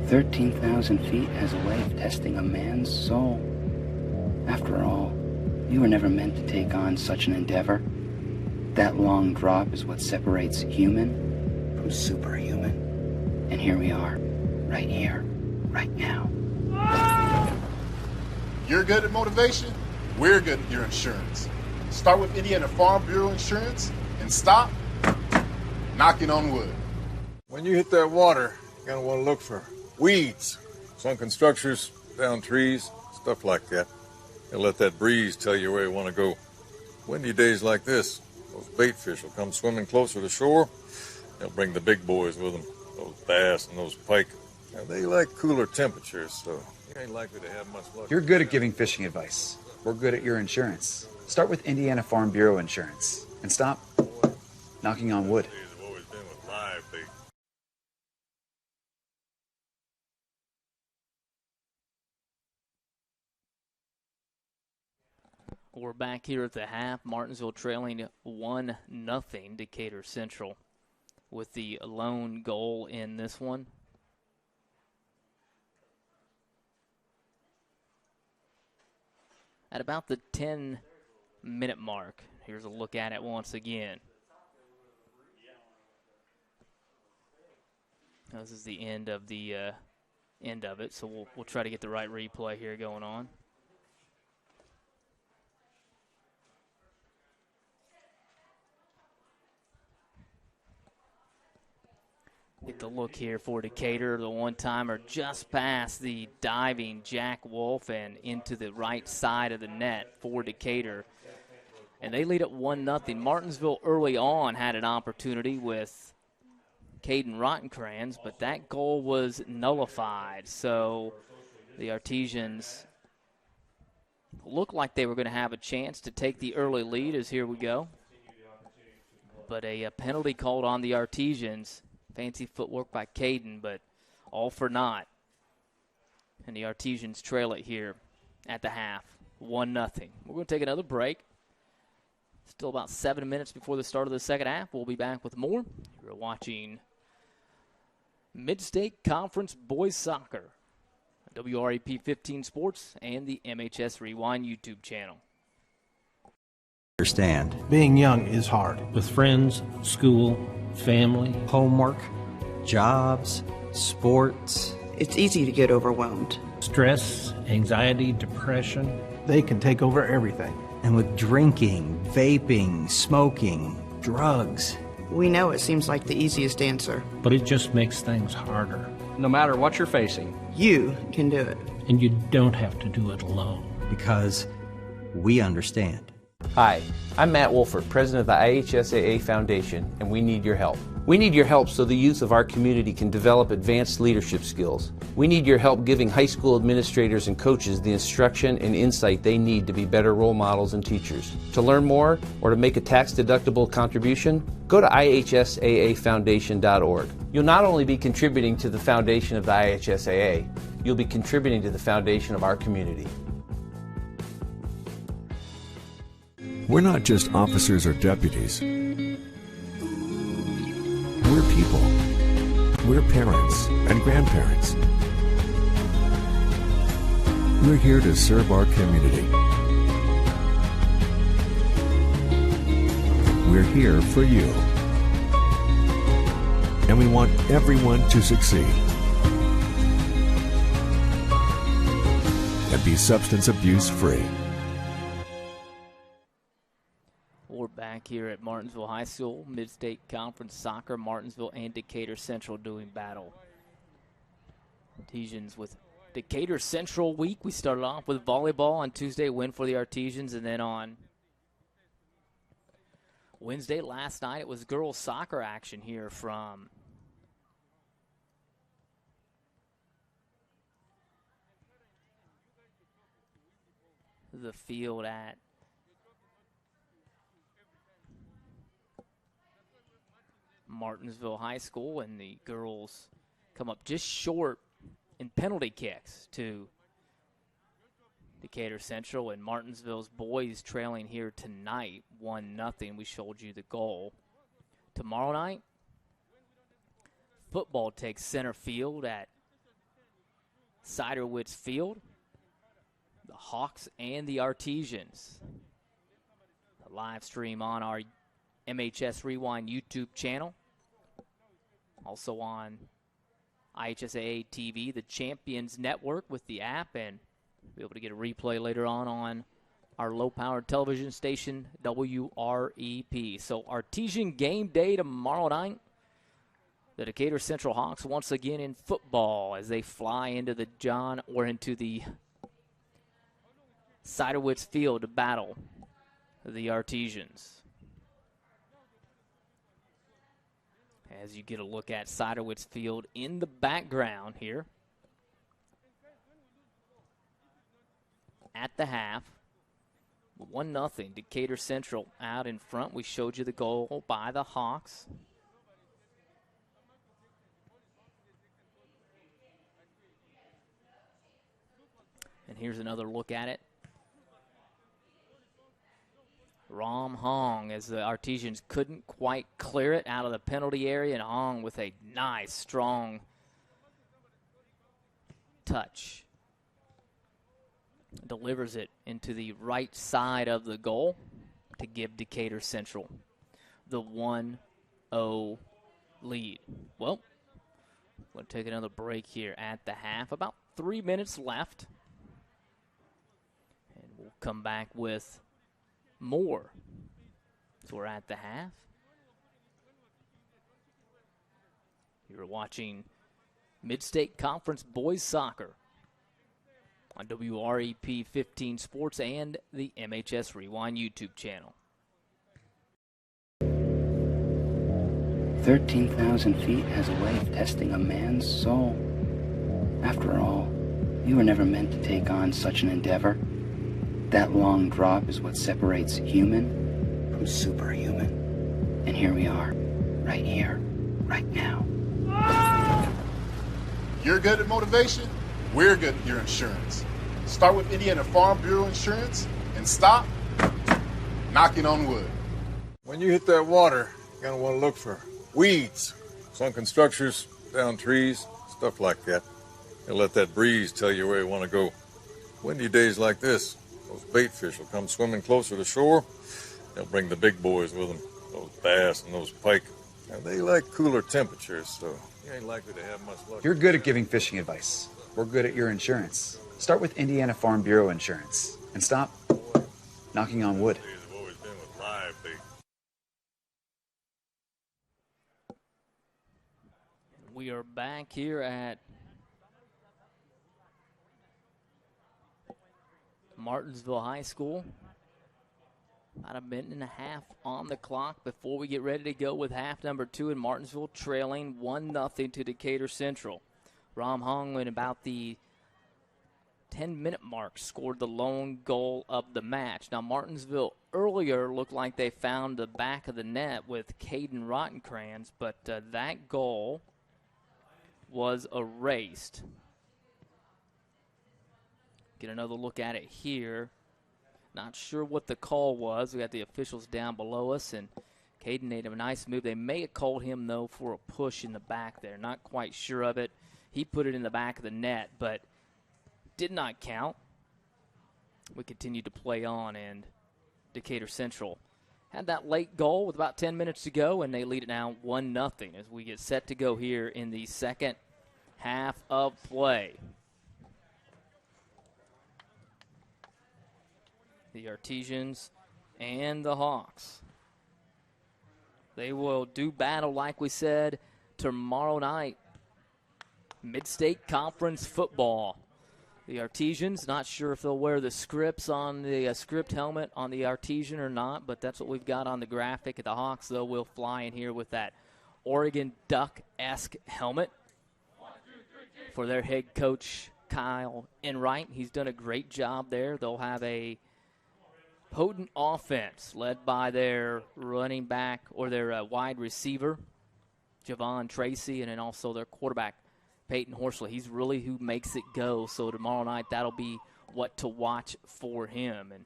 "13,000 feet has a way of testing a man's soul. After all, we were never meant to take on such an endeavor. That long drop is what separates human from superhuman. And here we are, right here, right now." You're good at motivation, we're good at your insurance. Start with Indiana Farm Bureau Insurance and stop knocking on wood. When you hit that water, you're going to want to look for weeds, sunken structures, down trees, stuff like that. And let that breeze tell you where you want to go. Windy days like this, those bait fish will come swimming closer to shore. They'll bring the big boys with them, those bass and those pike. Now, they like cooler temperatures, so you ain't likely to have much luck. You're good at giving fishing advice. We're good at your insurance. Start with Indiana Farm Bureau Insurance and stop knocking on wood. I've always been with live bait. We're back here at the half. Martinsville trailing 1-0 Decatur Central with the lone goal in this one. At about the 10-minute mark, here's a look at it once again. This is the end of it, so we'll try to get the right replay here going on. Get the look here for Decatur. The one-timer just past the diving Jack Wolf and into the right side of the net for Decatur. And they lead at 1-0. Martinsville early on had an opportunity with Caden Rottencrans, but that goal was nullified. So the Artesians looked like they were going to have a chance to take the early lead as here we go. But a penalty called on the Artesians. Fancy footwork by Caden, but all for naught. And the Artesians trail it here at the half, 1-0. We're going to take another break. Still about 7 minutes before the start of the second half. We'll be back with more. You're watching Mid-State Conference Boys Soccer, WRAP 15 Sports, and the MHS Rewind YouTube channel. Understand. Being young is hard. With friends, school, family, Homework, jobs, sports. It's easy to get overwhelmed. stress, anxiety, depression, they can take over everything. And with drinking, vaping, smoking, drugs. We know it seems like the easiest answer. But it just makes things harder. No matter what you're facing, you can do it. And you don't have to do it alone. Because we understand. Hi, I'm Matt Wolford, president of the IHSAA Foundation, and we need your help. We need your help so the youth of our community can develop advanced leadership skills. We need your help giving high school administrators and coaches the instruction and insight they need to be better role models and teachers. To learn more or to make a tax-deductible contribution, go to ihsaafoundation.org. You'll not only be contributing to the foundation of the IHSAA, you'll be contributing to the foundation of our community. We're not just officers or deputies. We're people. We're parents and grandparents. We're here to serve our community. We're here for you. And we want everyone to succeed. and be substance abuse free. We're back here at Martinsville High School, Mid-State Conference Soccer. Martinsville and Decatur Central doing battle. Artesians with Decatur Central week. We started off with volleyball on Tuesday, win for the Artesians, and then on Wednesday last night it was girls soccer action here from the field at Martinsville High School, and the girls come up just short in penalty kicks to Decatur Central, and Martinsville's boys trailing here tonight 1-0. We showed you the goal. Tomorrow night, football takes center field at Ciderwitz Field. The Hawks and the Artesians. The live stream on our MHS Rewind YouTube channel. Also on IHSAA TV, the Champions Network with the app, and be able to get a replay later on our low-powered television station, WREP. So Artesian game day tomorrow night. The Decatur Central Hawks once again in football as they fly into the Ciderwitz Field to battle the Artesians. As you get a look at Ciderwitz Field in the background here. At the half, 1-0, Decatur Central out in front. We showed you the goal by the Hawks. And here's another look at it. Ram Hong, as the Artesians couldn't quite clear it out of the penalty area, and Hong with a nice, strong touch. Delivers it into the right side of the goal to give Decatur Central the 1-0 lead. Well, we'll take another break here at the half. About 3 minutes left. And we'll come back with more. So we're at the half. You're watching Mid-State Conference Boys Soccer on WREP 15 Sports and the MHS Rewind YouTube channel. 13,000 feet has a way of testing a man's soul. After all, you were never meant to take on such an endeavor. That long drop is what separates human from superhuman. And here we are, right here, right now. You're good at motivation, we're good at your insurance. Start with Indiana Farm Bureau Insurance and stop knocking on wood. When you hit that water, you're going to want to look for weeds, sunken structures, downed trees, stuff like that. And let that breeze tell you where you want to go. Windy days like this, those bait fish will come swimming closer to shore. They'll bring the big boys with them, those bass and those pike. And they like cooler temperatures, so you ain't likely to have much luck. You're good at giving fishing advice. We're good at your insurance. Start with Indiana Farm Bureau Insurance and stop knocking on wood. I've always been with live bait. We are back here at Martinsville High School. About a minute and a half on the clock before we get ready to go with half number 2 in Martinsville, trailing 1-0 to Decatur Central. Ram Hong, in about the 10-minute mark, scored the lone goal of the match. Now, Martinsville earlier looked like they found the back of the net with Caden Rottencrans, but that goal was erased. Get another look at it here. Not sure what the call was. We got the officials down below us, and Caden made a nice move. They may have called him, though, for a push in the back there. Not quite sure of it. He put it in the back of the net, but did not count. We continued to play on, and Decatur Central had that late goal with about 10 minutes to go, and they lead it now 1-0 as we get set to go here in the second half of play. the Artesians and the Hawks. They will do battle, like we said, tomorrow night. Mid-State Conference football. The Artesians, not sure if they'll wear the scripts on the script helmet on the Artesian or not, but that's what we've got on the graphic. The Hawks, though, will fly in here with that Oregon Duck-esque helmet for their head coach, Kyle Enright. He's done a great job there. They'll have a potent offense led by their running back or their wide receiver, Javon Tracy, and then also their quarterback, Peyton Horsley. He's really who makes it go. So tomorrow night, that'll be what to watch for him. And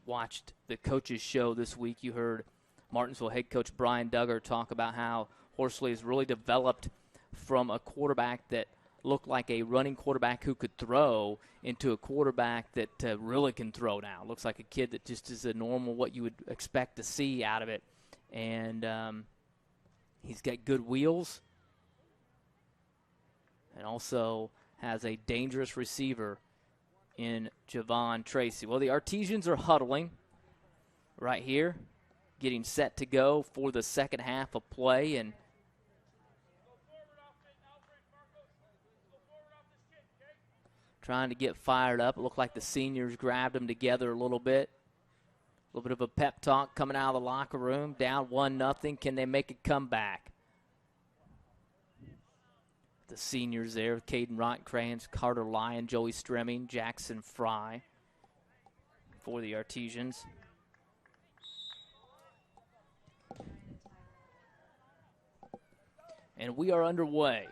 watched the coaches show this week. You heard Martinsville head coach Brian Duggar talk about how Horsley has really developed from a quarterback that looked like a running quarterback who could throw into a quarterback that really can throw now. Looks like a kid that just is a normal, what you would expect to see out of it. And he's got good wheels and also has a dangerous receiver in Javon Tracy. Well, the Artesians are huddling right here, getting set to go for the second half of play, and trying to get fired up. It looked like the seniors grabbed them together a little bit. A little bit of a pep talk coming out of the locker room. Down 1-0. Can they make a comeback? The seniors there, Caden Rottencrans, Carter Lyon, Joey Stremming, Jackson Fry for the Artesians. And we are underway.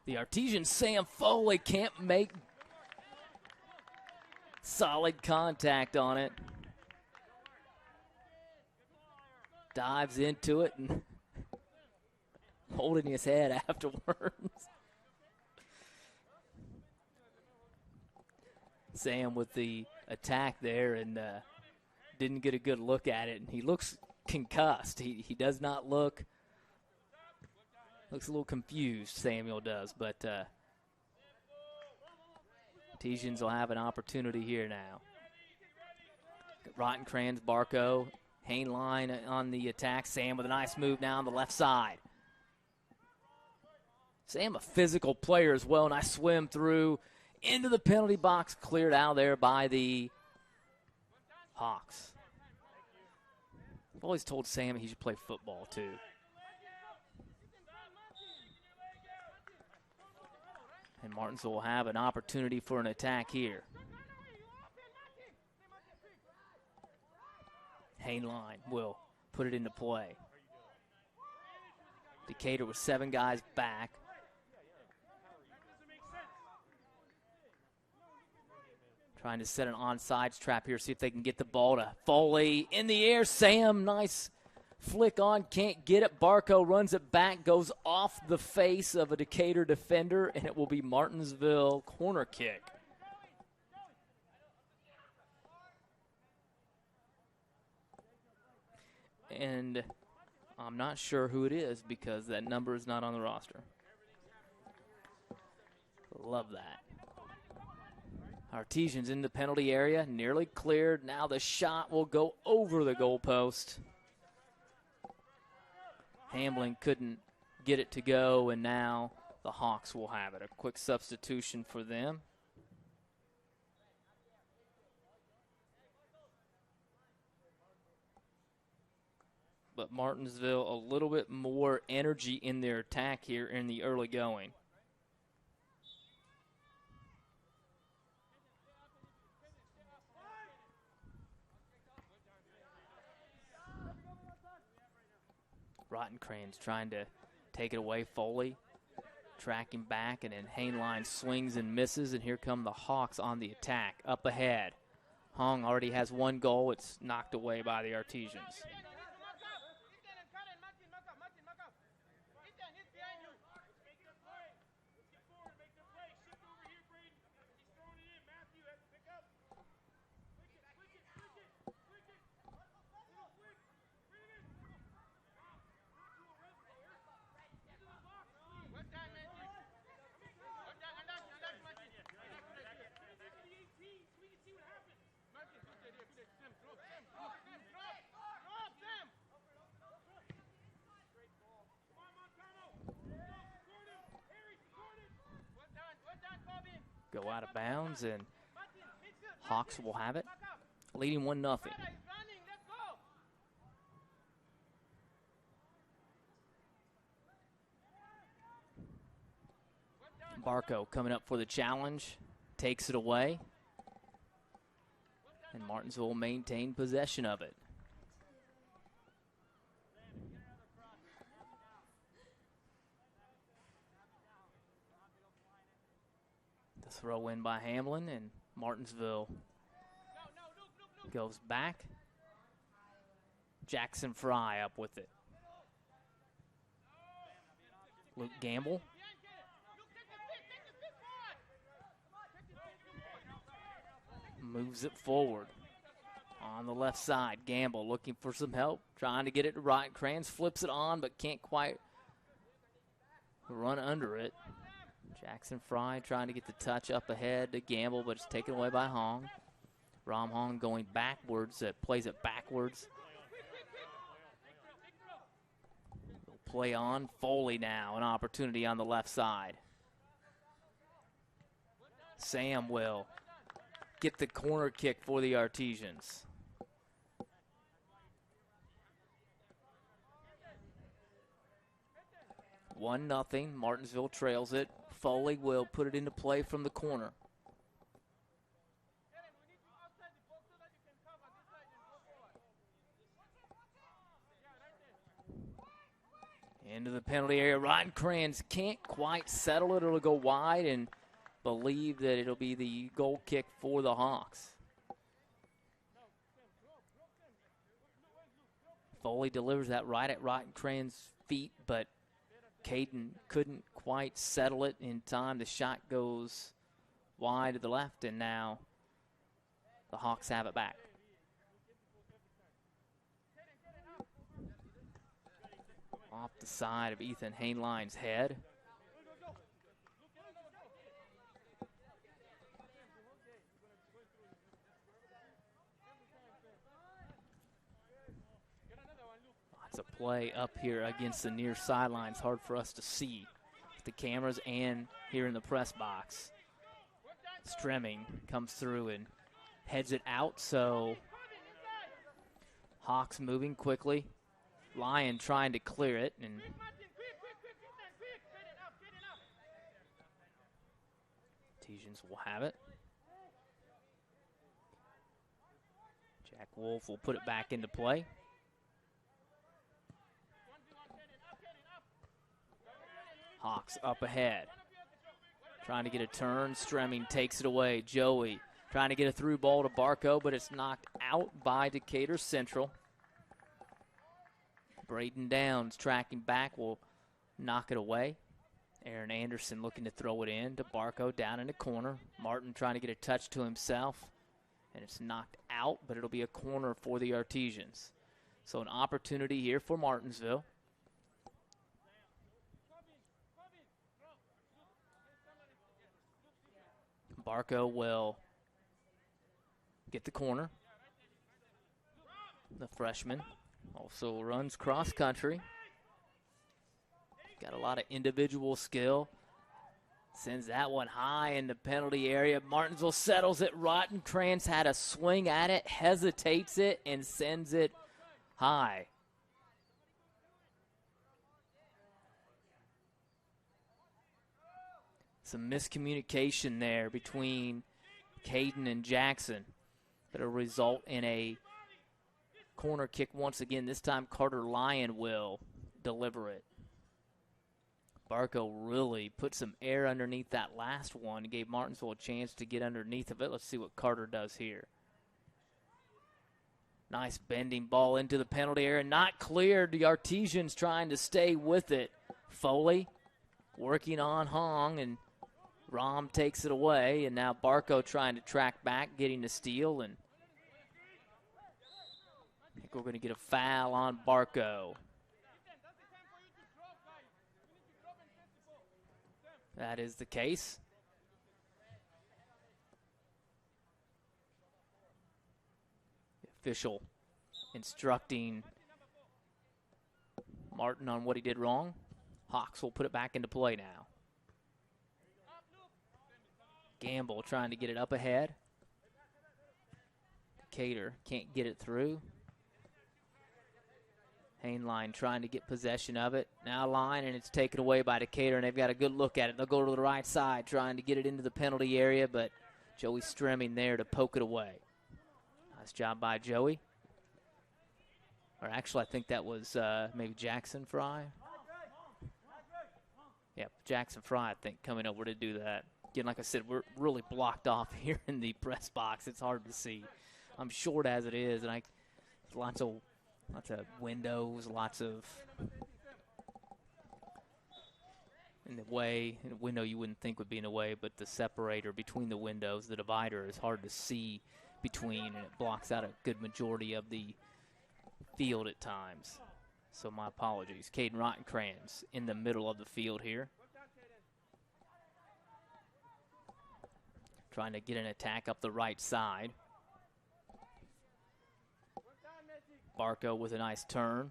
The Artesian Sam Foley can't make solid contact on it. Dives into it and holding his head afterwards. Sam with the attack there and didn't get a good look at it. And he looks concussed. He does not look. Looks a little confused, Samuel does, but Artesians will have an opportunity here now. Rottencrans, Barco, Hainline on the attack. Sam with a nice move now on the left side. Sam a physical player as well. Nice swim through into the penalty box, cleared out there by the Hawks. I've always told Sam he should play football too. And Martinsville will have an opportunity for an attack here. Hainline will put it into play. Decatur with 7 guys back. Trying to set an onside trap here, see if they can get the ball to Foley. In the air, Sam, nice flick on, can't get it. Barco runs it back, goes off the face of a Decatur defender, and it will be Martinsville corner kick. And I'm not sure who it is because that number is not on the roster. Love that. Artesians in the penalty area, nearly cleared. Now the shot will go over the goalpost. Hamblin couldn't get it to go, and now the Hawks will have it. A quick substitution for them. But Martinsville a little bit more energy in their attack here in the early going. Rottencrans trying to Take it away, Foley. Tracking back, and then Hainline swings and misses, and here come the Hawks on the attack. Up ahead. Hong already has one goal. It's knocked away by the Artesians. Go out of bounds, and Hawks will have it, leading 1-0. Barco coming up for the challenge, takes it away, and Martinsville will maintain possession of it. Throw in by Hamlin, and Martinsville goes back. Jackson Fry up with it. Luke Gamble. Moves it forward. On the left side, Gamble looking for some help, trying to get it to Rottcrans, flips it on, but can't quite run under it. Jackson Fry trying to get the touch up ahead to Gamble, but it's taken away by Hong. Ram Hong going backwards, plays it backwards. Play on, Foley now, an opportunity on the left side. Sam will get the corner kick for the Artesians. One nothing. Martinsville trails it. Foley will put it into play from the corner. Into the penalty area. Rottcrans can't quite settle it. It'll go wide, and believe that it'll be the goal kick for the Hawks. Foley delivers that right at Rottcrans' feet, but Caden couldn't quite settle it in time. The shot goes wide to the left, and now the Hawks have it back. Off the side of Ethan Hainline's head. Lots of play up here against the near sidelines. Hard for us to see with the cameras and here in the press box. Stremming comes through and heads it out, so Hawks moving quickly. Lyon trying to clear it, and Artesians will have it. Jack Wolf will put it back into play. Hawks up ahead. Trying to get a turn. Stremming takes it away. Joey trying to get a through ball to Barco, but it's knocked out by Decatur Central. Braden Downs tracking back will knock it away. Aaron Anderson looking to throw it in to Barco down in the corner. Martin trying to get a touch to himself, and it's knocked out, but it'll be a corner for the Artesians. So an opportunity here for Martinsville. Barco will get the corner. The freshman also runs cross country. Got a lot of individual skill. Sends that one high in the penalty area. Martinsville settles it. Rottcrans had a swing at it, hesitates it, and sends it high. Some miscommunication there between Caden and Jackson that'll result in a corner kick once again. This time Carter Lyon will deliver it. Barco really put some air underneath that last one, gave Martinsville a chance to get underneath of it. Let's see what Carter does here. Nice bending ball into the penalty area, not cleared. The Artesians trying to stay with it. Foley working on Hong, and Rom takes it away, and now Barco trying to track back, getting the steal, and I think we're going to get a foul on Barco. That is the case. The official instructing Martin on what he did wrong. Hawks will put it back into play now. Gamble trying to get it up ahead. Decatur can't get it through. Hainline trying to get possession of it. Now line, and it's taken away by Decatur, and they've got a good look at it. They'll go to the right side trying to get it into the penalty area, but Joey Stremming there to poke it away. Nice job by Joey. Or actually, I think that was maybe Jackson Fry. Yeah, Jackson Fry, I think, coming over to do that. Again, like I said, we're really blocked off here in the press box. It's hard to see. I'm short as it is, and lots of windows, lots of in the way. In a window you wouldn't think would be in the way, but the separator between the windows, the divider, is hard to see between, and it blocks out a good majority of the field at times. So my apologies. Caden Rottenkranz in the middle of the field here. Trying to get an attack up the right side. Barco with a nice turn.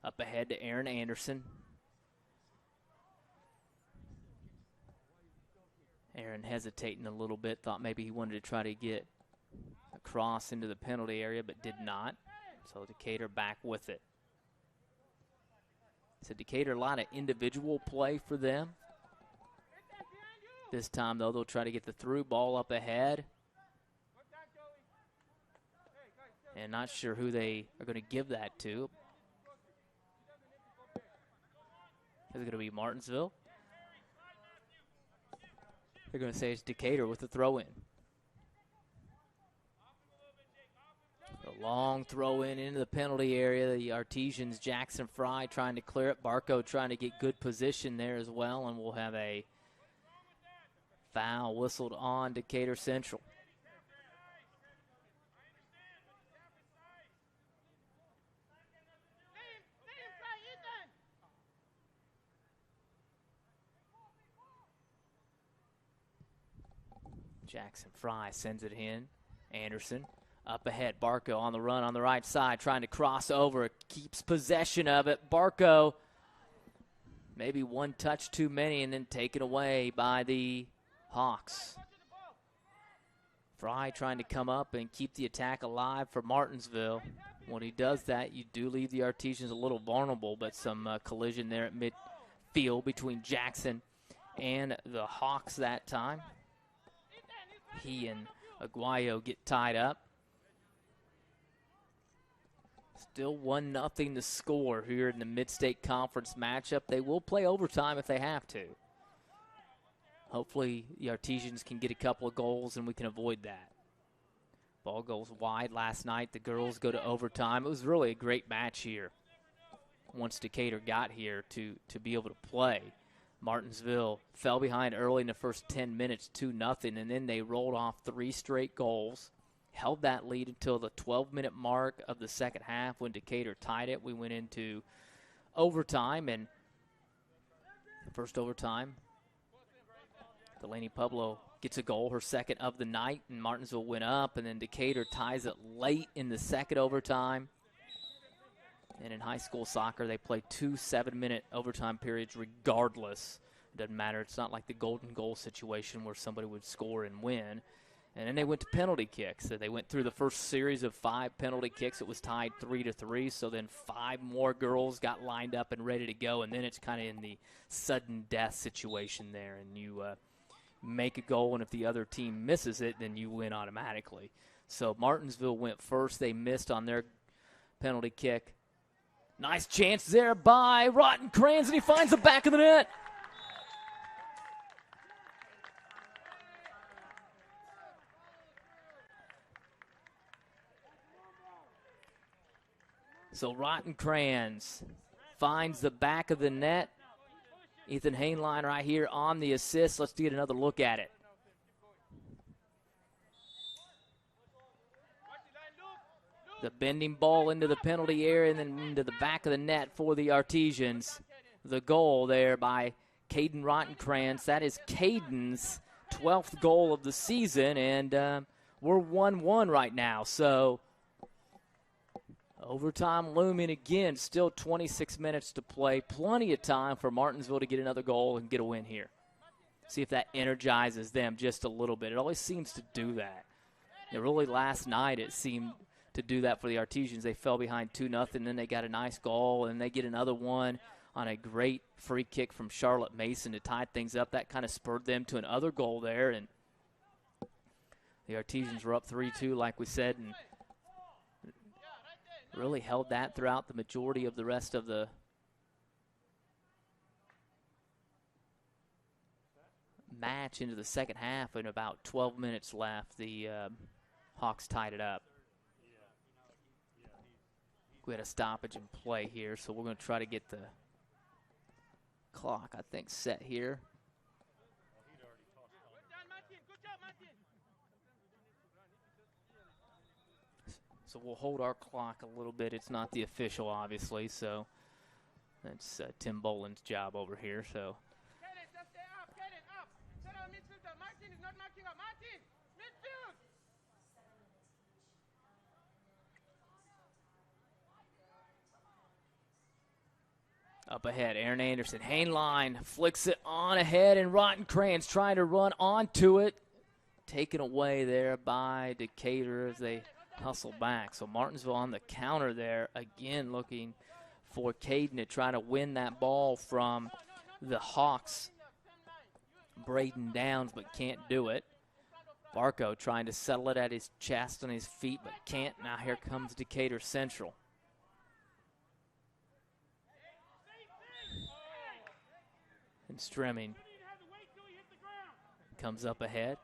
Up ahead to Aaron Anderson. Aaron hesitating a little bit. Thought maybe he wanted to try to get across into the penalty area, but did not. So Decatur back with it. So Decatur, a lot of individual play for them. This time, though, they'll try to get the through ball up ahead. And not sure who they are going to give that to. Is it going to be Martinsville? They're going to say it's Decatur with the throw-in. A long throw-in into the penalty area. The Artesians, Jackson Fry trying to clear it. Barco trying to get good position there as well. And we'll have a foul whistled on Decatur Central. Jackson Fry sends it in. Anderson up ahead. Barco on the run on the right side, trying to cross over. Keeps possession of it. Barco, maybe one touch too many, and then taken away by the Hawks. Fry trying to come up and keep the attack alive for Martinsville. When he does that, you do leave the Artesians a little vulnerable, but some collision there at midfield between Jackson and the Hawks that time. He and Aguayo get tied up. Still 1-0 to score here in the Mid-State Conference matchup. They will play overtime if they have to. Hopefully the Artesians can get a couple of goals and we can avoid that. Ball goes wide last night. The girls go to overtime. It was really a great match here once Decatur got here to be able to play. Martinsville fell behind early in the first 10 minutes, 2-0, and then they rolled off 3 straight goals, held that lead until the 12-minute mark of the second half when Decatur tied it. We went into overtime, and first overtime, Delaney Pueblo gets a goal, her second of the night, and Martinsville went up, and then Decatur ties it late in the second overtime. And in high school soccer, they play 2 7-minute overtime periods regardless. It doesn't matter. It's not like the golden goal situation where somebody would score and win. And then they went to penalty kicks. So they went through the first series of 5 penalty kicks. It was tied 3-3. So then 5 more girls got lined up and ready to go. And then it's kind of in the sudden death situation there. And you make a goal, and if the other team misses it, then you win automatically. So Martinsville went first. They missed on their penalty kick. Nice chance there by Rottencrans, and he finds the back of the net. So Rottencrans finds the back of the net. Ethan Hainline right here on the assist. Let's get another look at it. The bending ball into the penalty area and then into the back of the net for the Artesians. The goal there by Caden Rottencrans. That is Caden's 12th goal of the season, and we're 1-1 right now. So overtime looming again. Still 26 minutes to play. Plenty of time for Martinsville to get another goal and get a win here. See if that energizes them just a little bit. It always seems to do that. Really last night it seemed to do that for the Artesians. They fell behind 2-0, then they got a nice goal, and they get another one on a great free kick from Charlotte Mason to tie things up. That kind of spurred them to another goal there, and the Artesians were up 3-2, like we said, and really held that throughout the majority of the rest of the match into the second half. And about 12 minutes left, the Hawks tied it up. We had a stoppage in play here, so we're going to try to get the clock, I think, set here. So we'll hold our clock a little bit. It's not the official, obviously, so that's Tim Boland's job over here. So up ahead, Aaron Anderson. Hainline flicks it on ahead, and Rottencrans trying to run onto it. Taken away there by Decatur as they hustle back. So Martinsville on the counter there, again looking for Caden to try to win that ball from the Hawks. Braden Downs, but can't do it. Barco trying to settle it at his chest and his feet, but can't. Now here comes Decatur Central. And Stremming comes up ahead.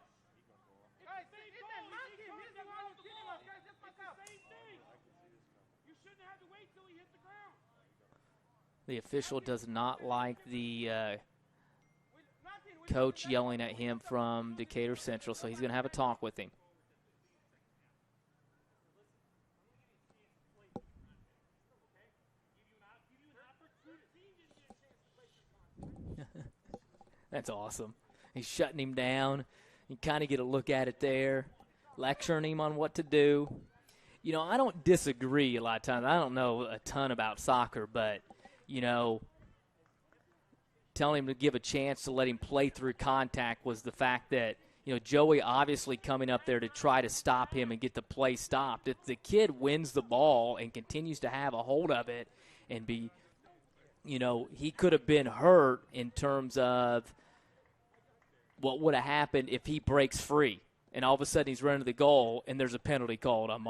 The official does not like the coach yelling at him from Decatur Central, so he's going to have a talk with him. That's awesome. He's shutting him down. You kind of get a look at it there, lecturing him on what to do. You know, I don't disagree a lot of times. I don't know a ton about soccer, but, you know, telling him to give a chance to let him play through contact was the fact that, you know, Joey obviously coming up there to try to stop him and get the play stopped. If the kid wins the ball and continues to have a hold of it and be, you know, he could have been hurt in terms of what would have happened if he breaks free and all of a sudden he's running to the goal and there's a penalty called on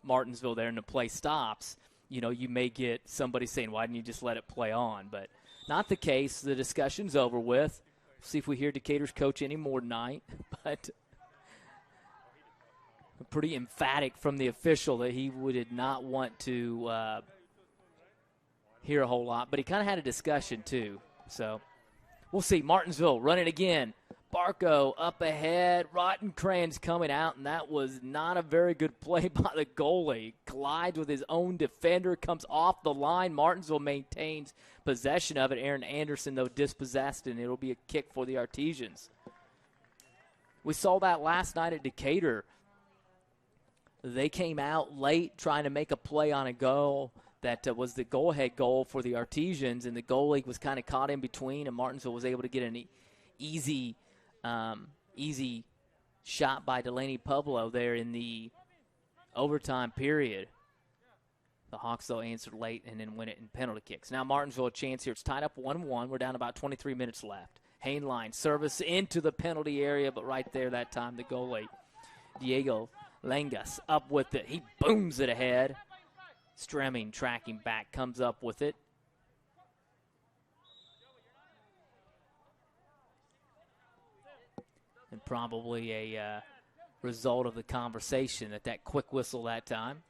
Martinsville there and the play stops. You know, you may get somebody saying, why didn't you just let it play on? But not the case. The discussion's over with. See if we hear Decatur's coach anymore tonight. But pretty emphatic from the official that he would not want to hear a whole lot. But he kind of had a discussion too. So we'll see. Martinsville running again. Barco up ahead. Rottencrans coming out, and that was not a very good play by the goalie. Collides with his own defender, comes off the line. Martinsville maintains possession of it. Aaron Anderson, though, dispossessed, and it'll be a kick for the Artesians. We saw that last night at Decatur. They came out late trying to make a play on a goal that was the go-ahead goal for the Artesians, and the goalie was kind of caught in between, and Martinsville was able to get an easy shot by Delaney Pueblo there in the overtime period. The Hawks, though, answered late and then win it in penalty kicks. Now Martinsville a chance here. It's tied up 1-1. We're down about 23 minutes left. Hainline service into the penalty area, but right there that time the goalie, Diego Langas, up with it. He booms it ahead. Stremming tracking back, comes up with it. And probably a result of the conversation at that quick whistle that time.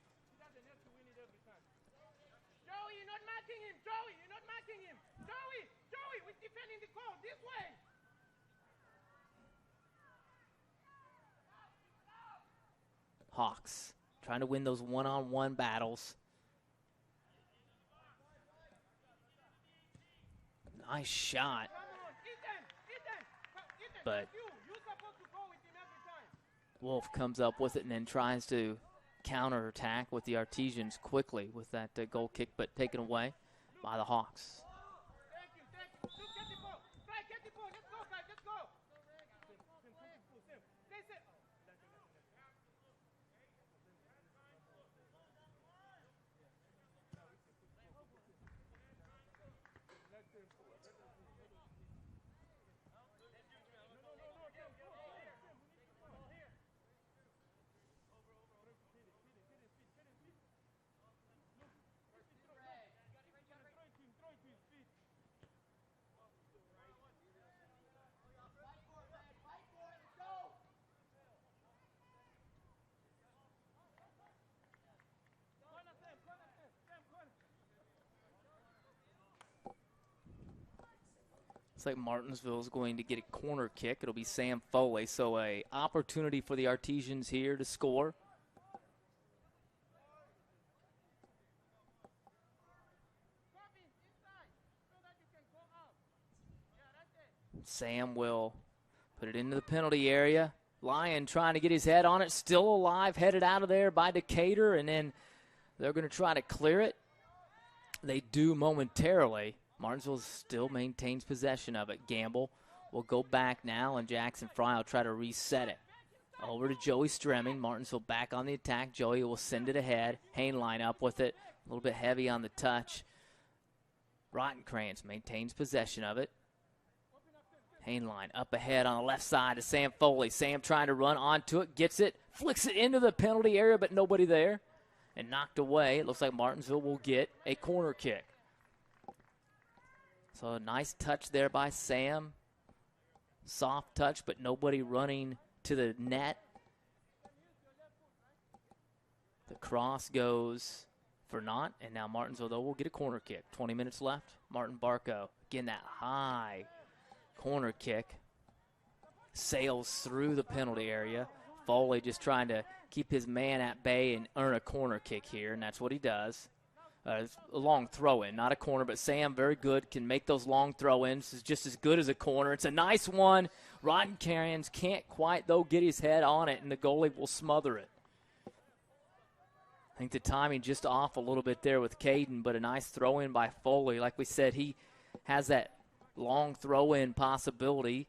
Joey, you're not marking him. Joey, you're not marking him. Joey, we're defending the goal. This way. Hawks trying to win those one-on-one battles. Nice shot. But Wolf comes up with it and then tries to counterattack with the Artesians quickly with that goal kick, but taken away by the Hawks. Looks like Martinsville is going to get a corner kick. It'll be Sam Foley, so a opportunity for the Artesians here to score. Sam will put it into the penalty area. Lyon trying to get his head on it, still alive, headed out of there by Decatur, and then they're going to try to clear it. They do momentarily. Martinsville still maintains possession of it. Gamble will go back now, and Jackson Fry will try to reset it. Over to Joey Stremming. Martinsville back on the attack. Joey will send it ahead. Hainline up with it. A little bit heavy on the touch. Rottenkrantz maintains possession of it. Hainline up ahead on the left side to Sam Foley. Sam trying to run onto it. Gets it. Flicks it into the penalty area, but nobody there. And knocked away. It looks like Martinsville will get a corner kick. So a nice touch there by Sam. Soft touch, but nobody running to the net. The cross goes for naught, and now Martinsville, though, will get a corner kick. 20 minutes left. Martin Barco, again, that high corner kick. Sails through the penalty area. Foley just trying to keep his man at bay and earn a corner kick here, and that's what he does. It's a long throw-in, not a corner, but Sam, very good, can make those long throw-ins. Is just as good as a corner. It's a nice one. Rottenkrantz can't quite, though, get his head on it, and the goalie will smother it. I think the timing just off a little bit there with Caden, but a nice throw-in by Foley. Like we said, he has that long throw-in possibility.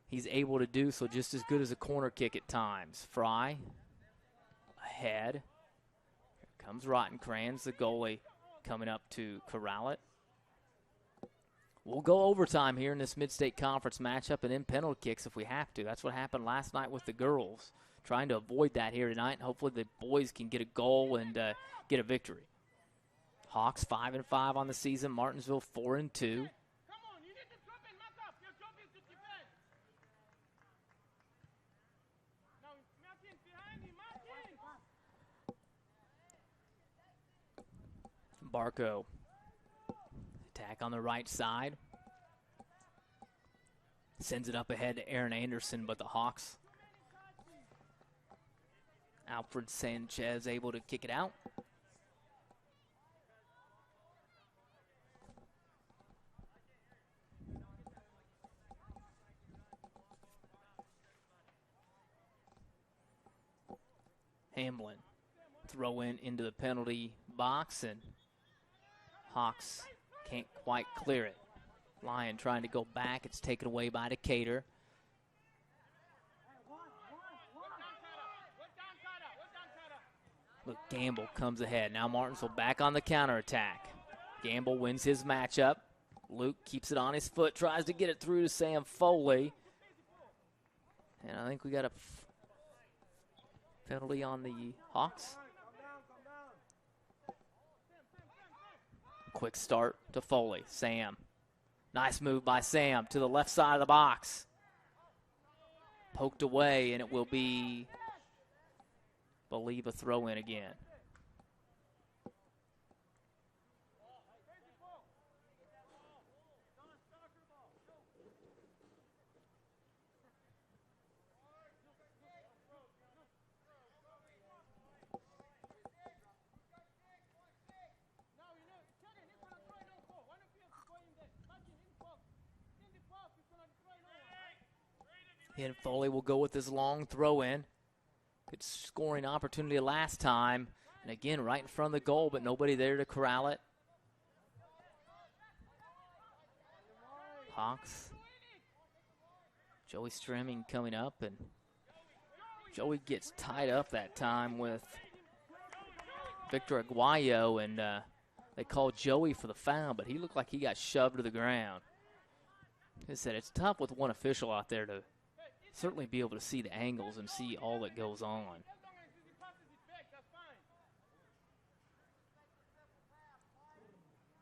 He's able to do so just as good as a corner kick at times. Fry ahead. Comes Rottenkrantz, the goalie, coming up to corral it. We'll go overtime here in this Mid-State Conference matchup and in penalty kicks if we have to. That's what happened last night with the girls. Trying to avoid that here tonight, and hopefully the boys can get a goal and get a victory. Hawks 5-5 on the season. Martinsville 4-2. Barco, attack on the right side. Sends it up ahead to Aaron Anderson, but the Hawks. Alfred Sanchez able to kick it out. Hamlin throw into the penalty box, and Hawks can't quite clear it. Lyon trying to go back. It's taken away by Decatur. Look, Gamble comes ahead. Now Martinsville back on the counterattack. Gamble wins his matchup. Luke keeps it on his foot, tries to get it through to Sam Foley. And I think we got a penalty on the Hawks. Quick start to Foley. Sam. Nice move by Sam to the left side of the box. Poked away, and it will be, I believe, a throw-in again. And Foley will go with this long throw-in. Good scoring opportunity last time. And again, right in front of the goal, but nobody there to corral it. Hawks. Joey Strimming coming up, and Joey gets tied up that time with Victor Aguayo, and they called Joey for the foul, but he looked like he got shoved to the ground. Like I said, it's tough with one official out there to certainly be able to see the angles and see all that goes on.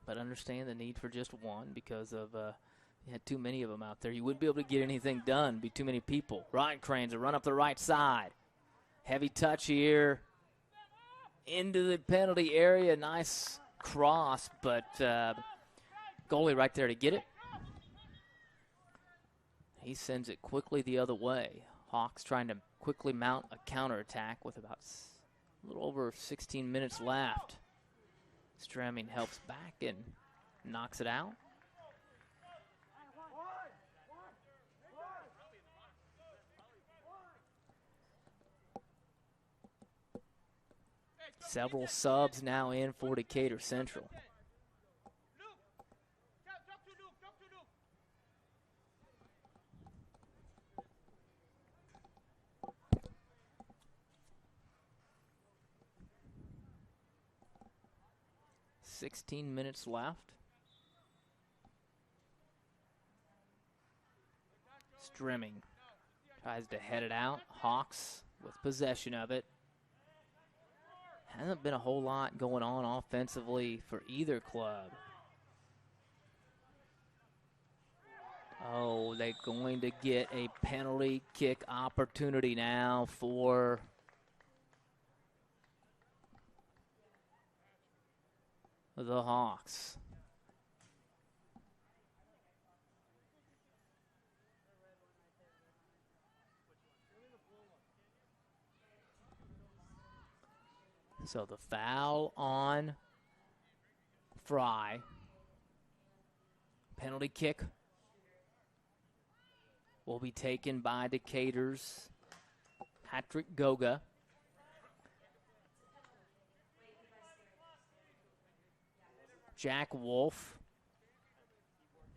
But understand the need for just one because of you had too many of them out there. You wouldn't be able to get anything done, be too many people. Ryan Cranes will run up the right side. Heavy touch here into the penalty area. Nice cross, but goalie right there to get it. He sends it quickly the other way. Hawks trying to quickly mount a counterattack with about a little over 16 minutes left. Stramming helps back and knocks it out. Several subs now in for Decatur Central. $16 minutes left. Strimming tries to head it out. Hawks with possession of it. Hasn't been a whole lot going on offensively for either club. Oh, they're going to get a penalty kick opportunity now for the Hawks. So the foul on Fry. Penalty kick will be taken by Decatur's Patrick Goga. Jack Wolf,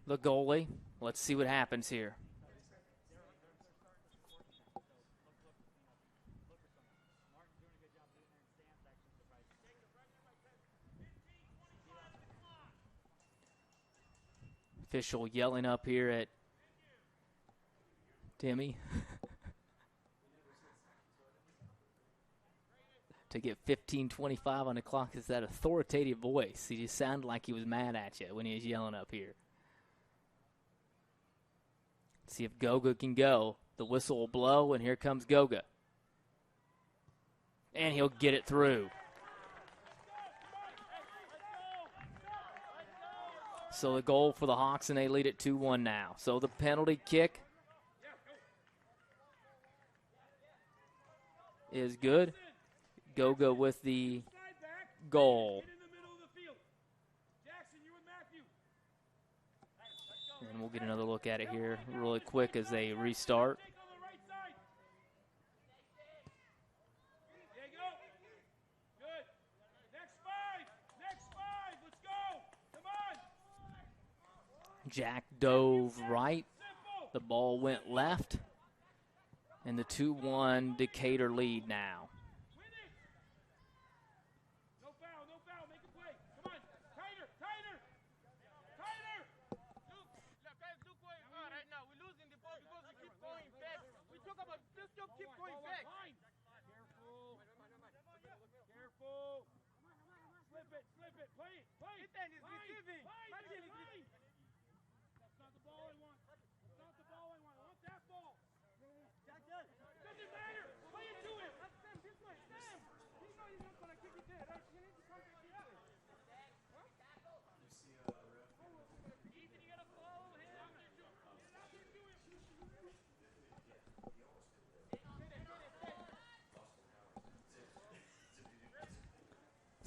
the goalie. Let's see what happens here. Official yelling up here at Timmy to get 15:25 on the clock. Is that authoritative voice? He just sounded like he was mad at you when he was yelling up here. See if Goga can go. The whistle will blow, and here comes Goga. And he'll get it through. So the goal for the Hawks, and they lead it 2-1 now. So the penalty kick is good. Goga with the goal. And we'll get another look at it here really quick as they restart. Jack dove right. The ball went left. And the 2-1 Decatur lead now. No foul, make a play. Come on, tighter. Look where we are right now. We're losing the ball because we keep going back. We talk about just keep going back. Careful. Slip it. Play it.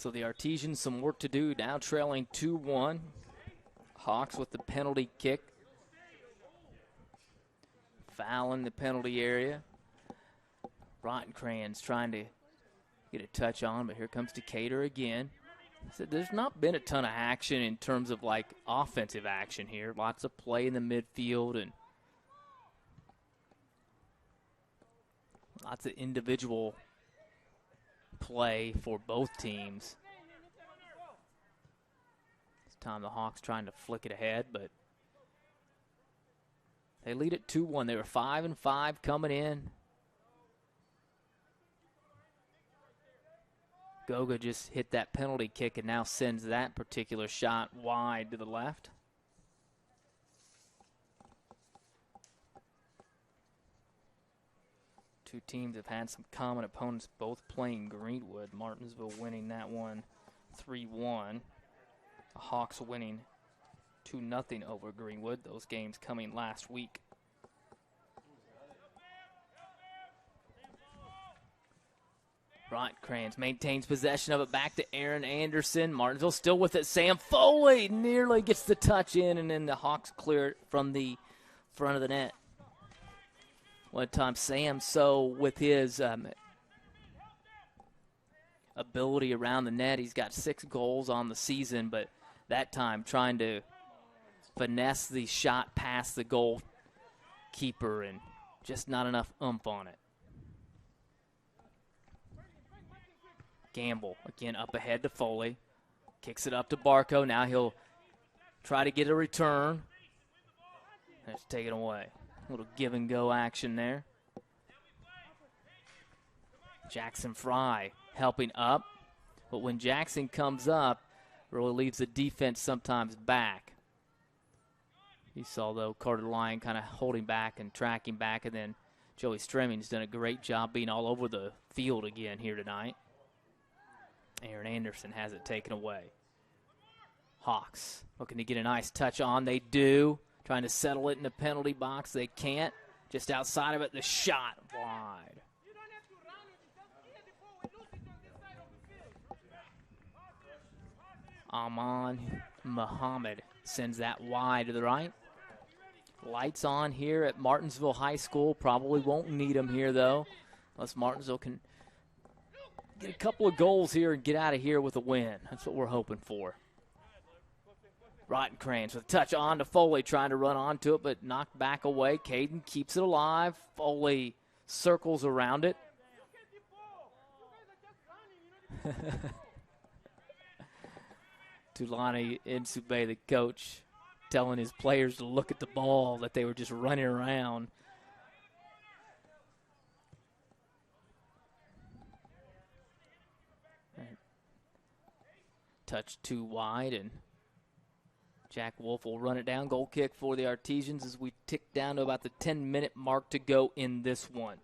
So the Artesians, some work to do, now trailing 2-1. Hawks with the penalty kick. Foul in the penalty area. Rottencrans trying to get a touch on, but here comes Decatur again. So there's not been a ton of action in terms of like offensive action here. Lots of play in the midfield and lots of individual play for both teams. This time the Hawks trying to flick it ahead, but they lead at 2-1. They were 5-5 coming in. Goga just hit that penalty kick and now sends that particular shot wide to the left. Two teams have had some common opponents, both playing Greenwood. Martinsville winning that one 3-1. The Hawks winning 2-0 over Greenwood. Those games coming last week. Rottencrans maintains possession of it, back to Aaron Anderson. Martinsville still with it. Sam Foley nearly gets the touch in, and then the Hawks clear it from the front of the net. One time Sam with his ability around the net, he's got 6 goals on the season, but that time trying to finesse the shot past the goalkeeper and just not enough oomph on it. Gamble, again up ahead to Foley. Kicks it up to Barco. Now he'll try to get a return. That's taken away. A little give and go action there. Jackson Fry helping up. But when Jackson comes up, really leaves the defense sometimes back. You saw, though, Carter Lyon kind of holding back and tracking back. And then Joey Stremming's done a great job being all over the field again here tonight. Aaron Anderson has it taken away. Hawks looking to get a nice touch on. They do. Trying to settle it in the penalty box. They can't. Just outside of it, the shot wide. Aman Muhammad sends that wide to the right. Lights on here at Martinsville High School. Probably won't need them here, though, unless Martinsville can get a couple of goals here and get out of here with a win. That's what we're hoping for. Rottencrans with a touch on to Foley, trying to run onto it, but knocked back away. Caden keeps it alive. Foley circles around it. Tulani Insube, the coach, telling his players to look at the ball, that they were just running around. Touch too wide, and Jack Wolf will run it down. Goal kick for the Artesians as we tick down to about the 10-minute mark to go in this one.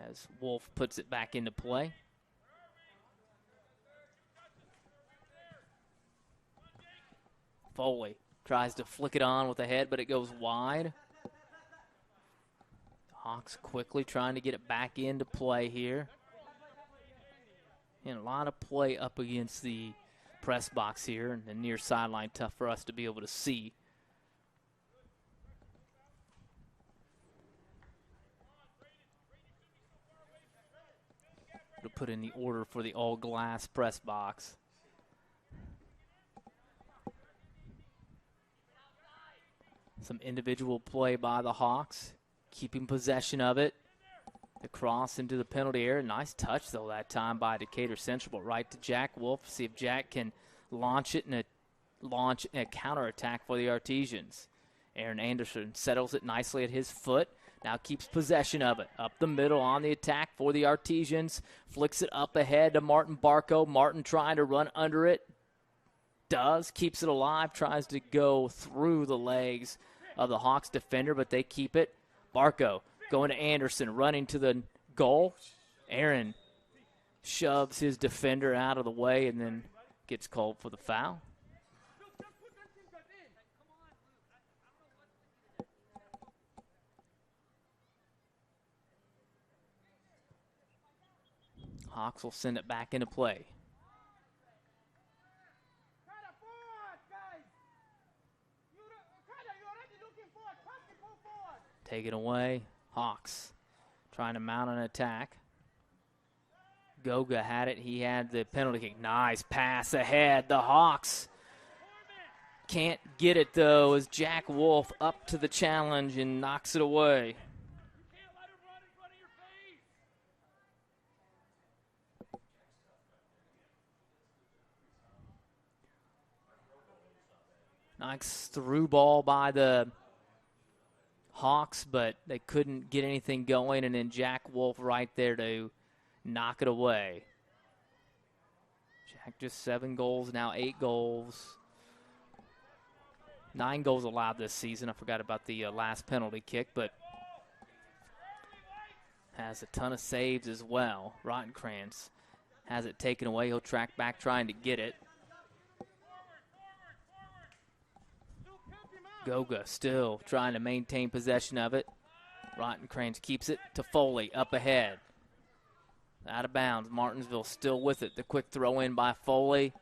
As Wolf puts it back into play. Foley tries to flick it on with the head, but it goes wide. Hawks quickly trying to get it back into play here. And a lot of play up against the press box here, and the near sideline tough for us to be able to see. To put in the order for the all-glass press box. Some individual play by the Hawks, keeping possession of it. The cross into the penalty area. Nice touch, though, that time by Decatur Central. But right to Jack Wolf. See if Jack can launch it and launch a counterattack for the Artesians. Aaron Anderson settles it nicely at his foot. Now keeps possession of it. Up the middle on the attack for the Artesians. Flicks it up ahead to Martin Barco. Martin trying to run under it. Does. Keeps it alive. Tries to go through the legs of the Hawks defender, but they keep it. Barco going to Anderson, running to the goal. Aaron shoves his defender out of the way and then gets called for the foul. Hawks will send it back into play. Take it away. Hawks trying to mount an attack. Goga had it. He had the penalty kick. Nice pass ahead. The Hawks can't get it, though, as Jack Wolf up to the challenge and knocks it away. Nice through ball by the Hawks, but they couldn't get anything going, and then Jack Wolf right there to knock it away. Jack just 7 goals, now 8 goals. 9 goals allowed this season. I forgot about the last penalty kick, but has a ton of saves as well. Rottenkrantz has it taken away. He'll track back trying to get it. Goga still trying to maintain possession of it. Rottenkrantz keeps it to Foley up ahead. Out of bounds. Martinsville still with it. The quick throw in by Foley.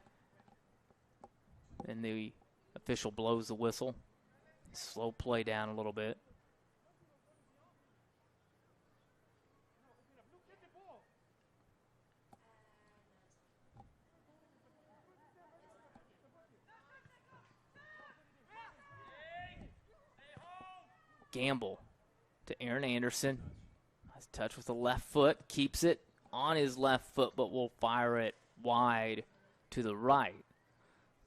And the official blows the whistle. Slow play down a little bit. Gamble to Aaron Anderson. Nice touch with the left foot. Keeps it on his left foot, but will fire it wide to the right.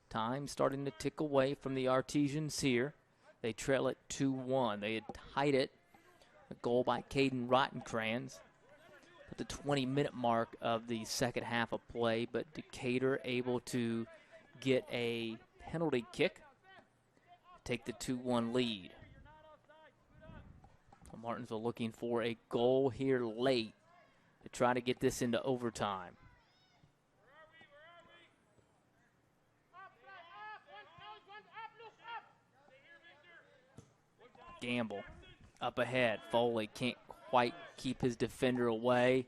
Time starting to tick away from the Artesians here. They trail it 2-1. They had tied it. A goal by Caden Rottenkrantz at the 20-minute mark of the second half of play, but Decatur able to get a penalty kick, take the 2-1 lead. Martinsville looking for a goal here late to try to get this into overtime. Gamble up ahead. Foley can't quite keep his defender away.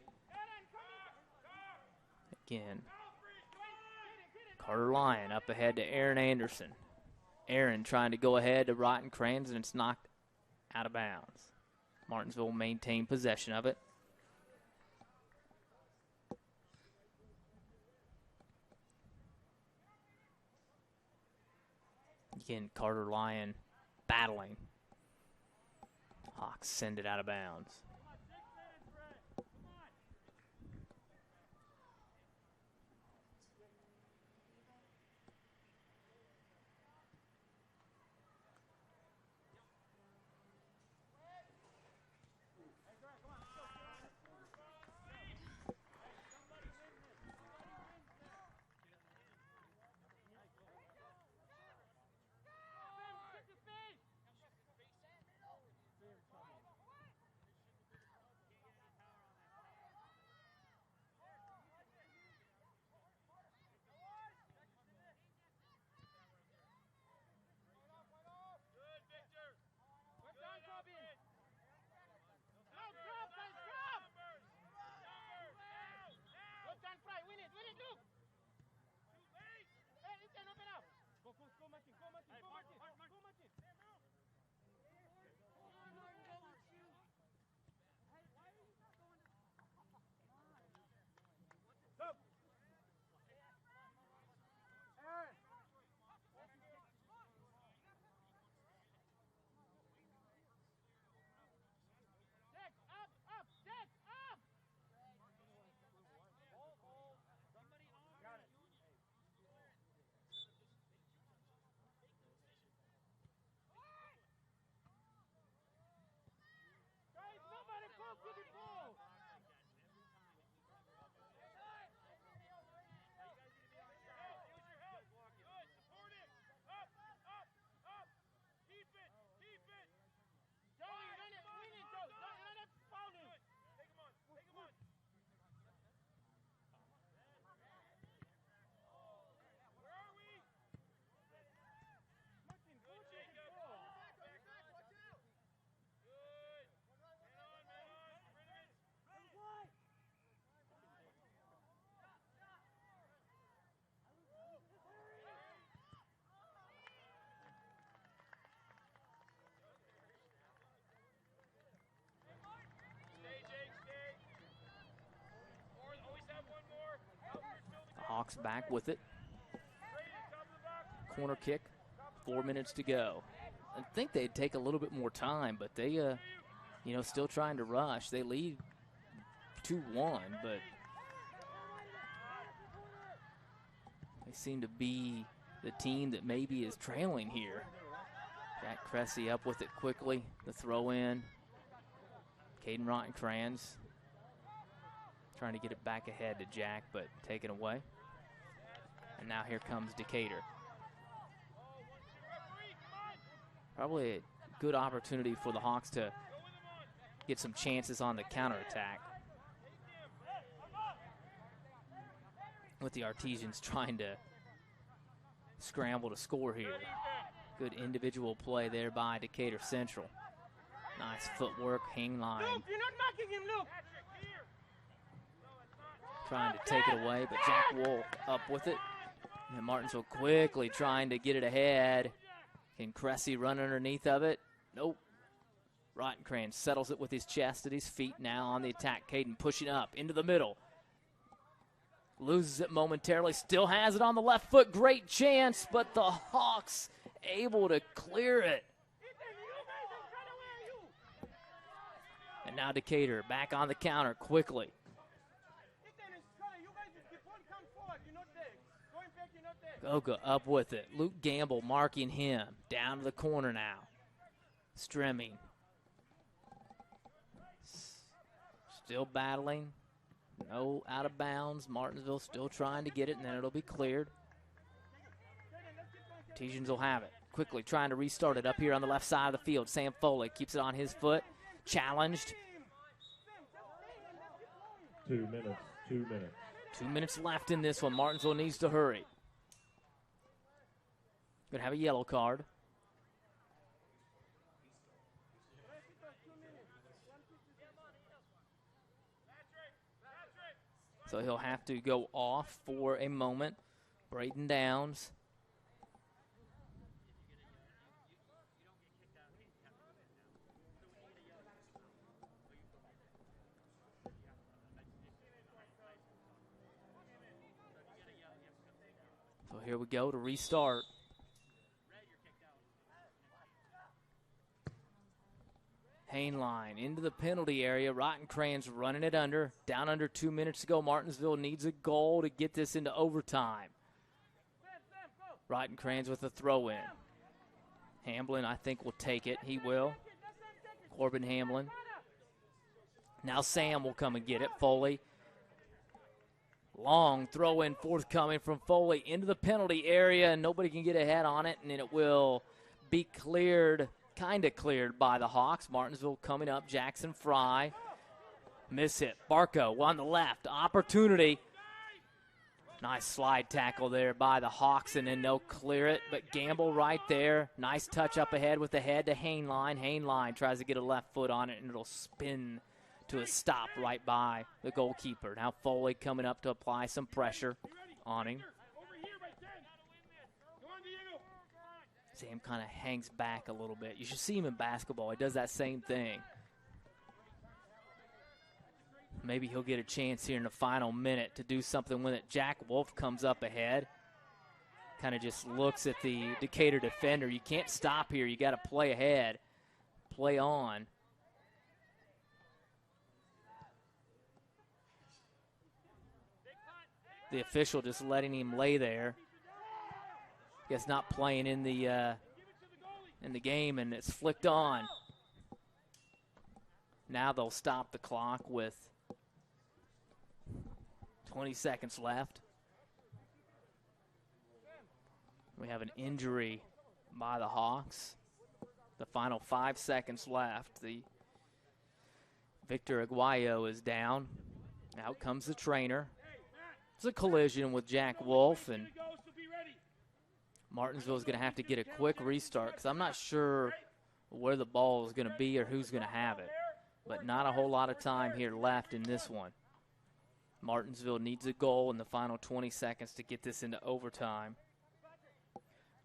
Again, Carter Lyon up ahead to Aaron Anderson. Aaron trying to go ahead to Rottenkrantz, and it's knocked out of bounds. Martinsville maintain possession of it. Again, Carter Lyon battling. Hawks send it out of bounds. Hawks back with it. Corner kick, 4 minutes to go. I think they'd take a little bit more time, but they, still trying to rush. They lead 2-1, but they seem to be the team that maybe is trailing here. Jack Cressy up with it quickly. The throw in. Caden Rottencrans trying to get it back ahead to Jack, but taken away. And now here comes Decatur. Probably a good opportunity for the Hawks to get some chances on the counterattack. With the Artesians trying to scramble to score here. Good individual play there by Decatur Central. Nice footwork, hang line. Luke, you're not knocking him, Luke. Trying to take it away, but Jack Wolf up with it. And Martinsville quickly trying to get it ahead. Can Cressy run underneath of it? Nope. Rottencrans settles it with his chest at his feet. Now on the attack, Caden pushing up into the middle. Loses it momentarily, still has it on the left foot. Great chance, but the Hawks able to clear it. And now Decatur back on the counter quickly. Goga up with it. Luke Gamble marking him. Down to the corner now. Stremming. Still battling. No out of bounds. Martinsville still trying to get it, and then it'll be cleared. Artesians will have it. Quickly trying to restart it up here on the left side of the field. Sam Foley keeps it on his foot. Challenged. 2 minutes. 2 minutes. 2 minutes left in this one. Martinsville needs to hurry. Going to have a yellow card. So he'll have to go off for a moment. Braden Downs. So here we go to restart. Hainline into the penalty area. Rottencrans running it under. Down under 2 minutes to go. Martinsville needs a goal to get this into overtime. Rottencrans with a throw in. Hamblin, I think, will take it. He will. Corbin Hamlin. Now Sam will come and get it. Foley. Long throw in forthcoming from Foley into the penalty area, and nobody can get ahead on it, and then it will be cleared. Kind of cleared by the Hawks. Martinsville coming up. Jackson Fry. Miss hit. Barco on the left. Opportunity. Nice slide tackle there by the Hawks, and then they'll clear it. But Gamble right there. Nice touch up ahead with the head to Hainline. Hainline tries to get a left foot on it, and it'll spin to a stop right by the goalkeeper. Now Foley coming up to apply some pressure on him. Sam kind of hangs back a little bit. You should see him in basketball. He does that same thing. Maybe he'll get a chance here in the final minute to do something with it. Jack Wolf comes up ahead. Kind of just looks at the Decatur defender. You can't stop here. You got to play ahead. Play on. The official just letting him lay there. Guess not playing in the game, and it's flicked on. Now they'll stop the clock with 20 seconds left. We have an injury by the Hawks. The final 5 seconds left. The Victor Aguayo is down. Out comes the trainer. It's a collision with Jack Wolf, and Martinsville is going to have to get a quick restart because I'm not sure where the ball is going to be or who's going to have it. But not a whole lot of time here left in this one. Martinsville needs a goal in the final 20 seconds to get this into overtime.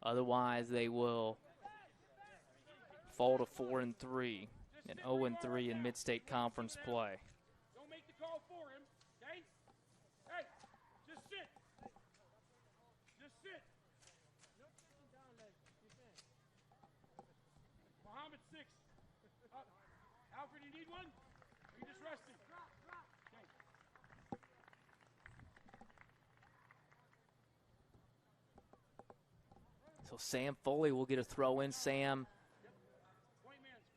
Otherwise, they will fall to 4-3 and 0-3 in Mid-State Conference play. Don't make the call for him, okay? Hey, just sit. Alfred, you need one? Or you just resting? So Sam Foley will get a throw in. Sam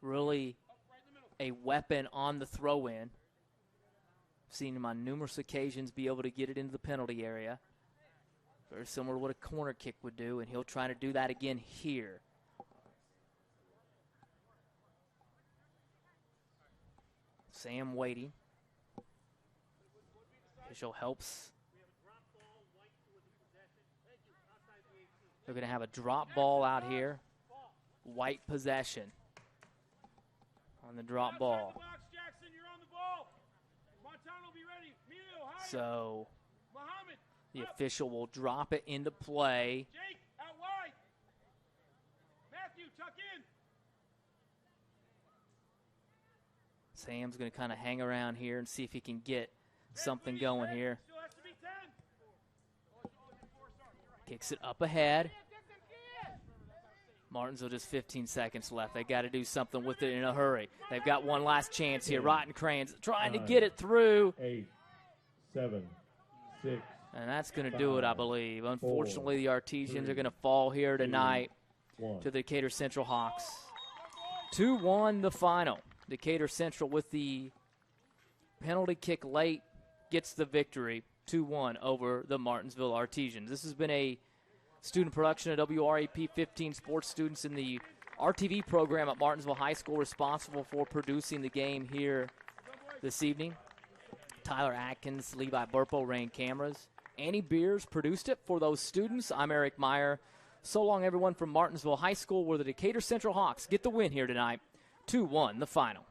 really a weapon on the throw in. Seen him on numerous occasions be able to get it into the penalty area. Very similar to what a corner kick would do, and he'll try to do that again here. Sam waiting. Official helps. They're going to have a drop ball out here. White possession on the drop ball. So the official will drop it into play. Jake, out wide. Matthew, tuck in. Sam's going to kind of hang around here and see if he can get something going here. Kicks it up ahead. Martinsville just 15 seconds left. They got to do something with it in a hurry. They've got one last chance here. Rottencrans trying to get it through. 8, 7, 6. And that's going to do it, I believe. Unfortunately, the Artesians are going to fall here tonight to the Decatur Central Hawks. 2-1 the final. Decatur Central with the penalty kick late gets the victory. 2-1 over the Martinsville Artesians. This has been a student production of WRAP 15 sports students in the RTV program at Martinsville High School responsible for producing the game here this evening. Tyler Atkins, Levi Burpo ran cameras. Annie Beers produced it for those students. I'm Eric Meyer. So long, everyone, from Martinsville High School, where the Decatur Central Hawks get the win here tonight. 2-1 the final.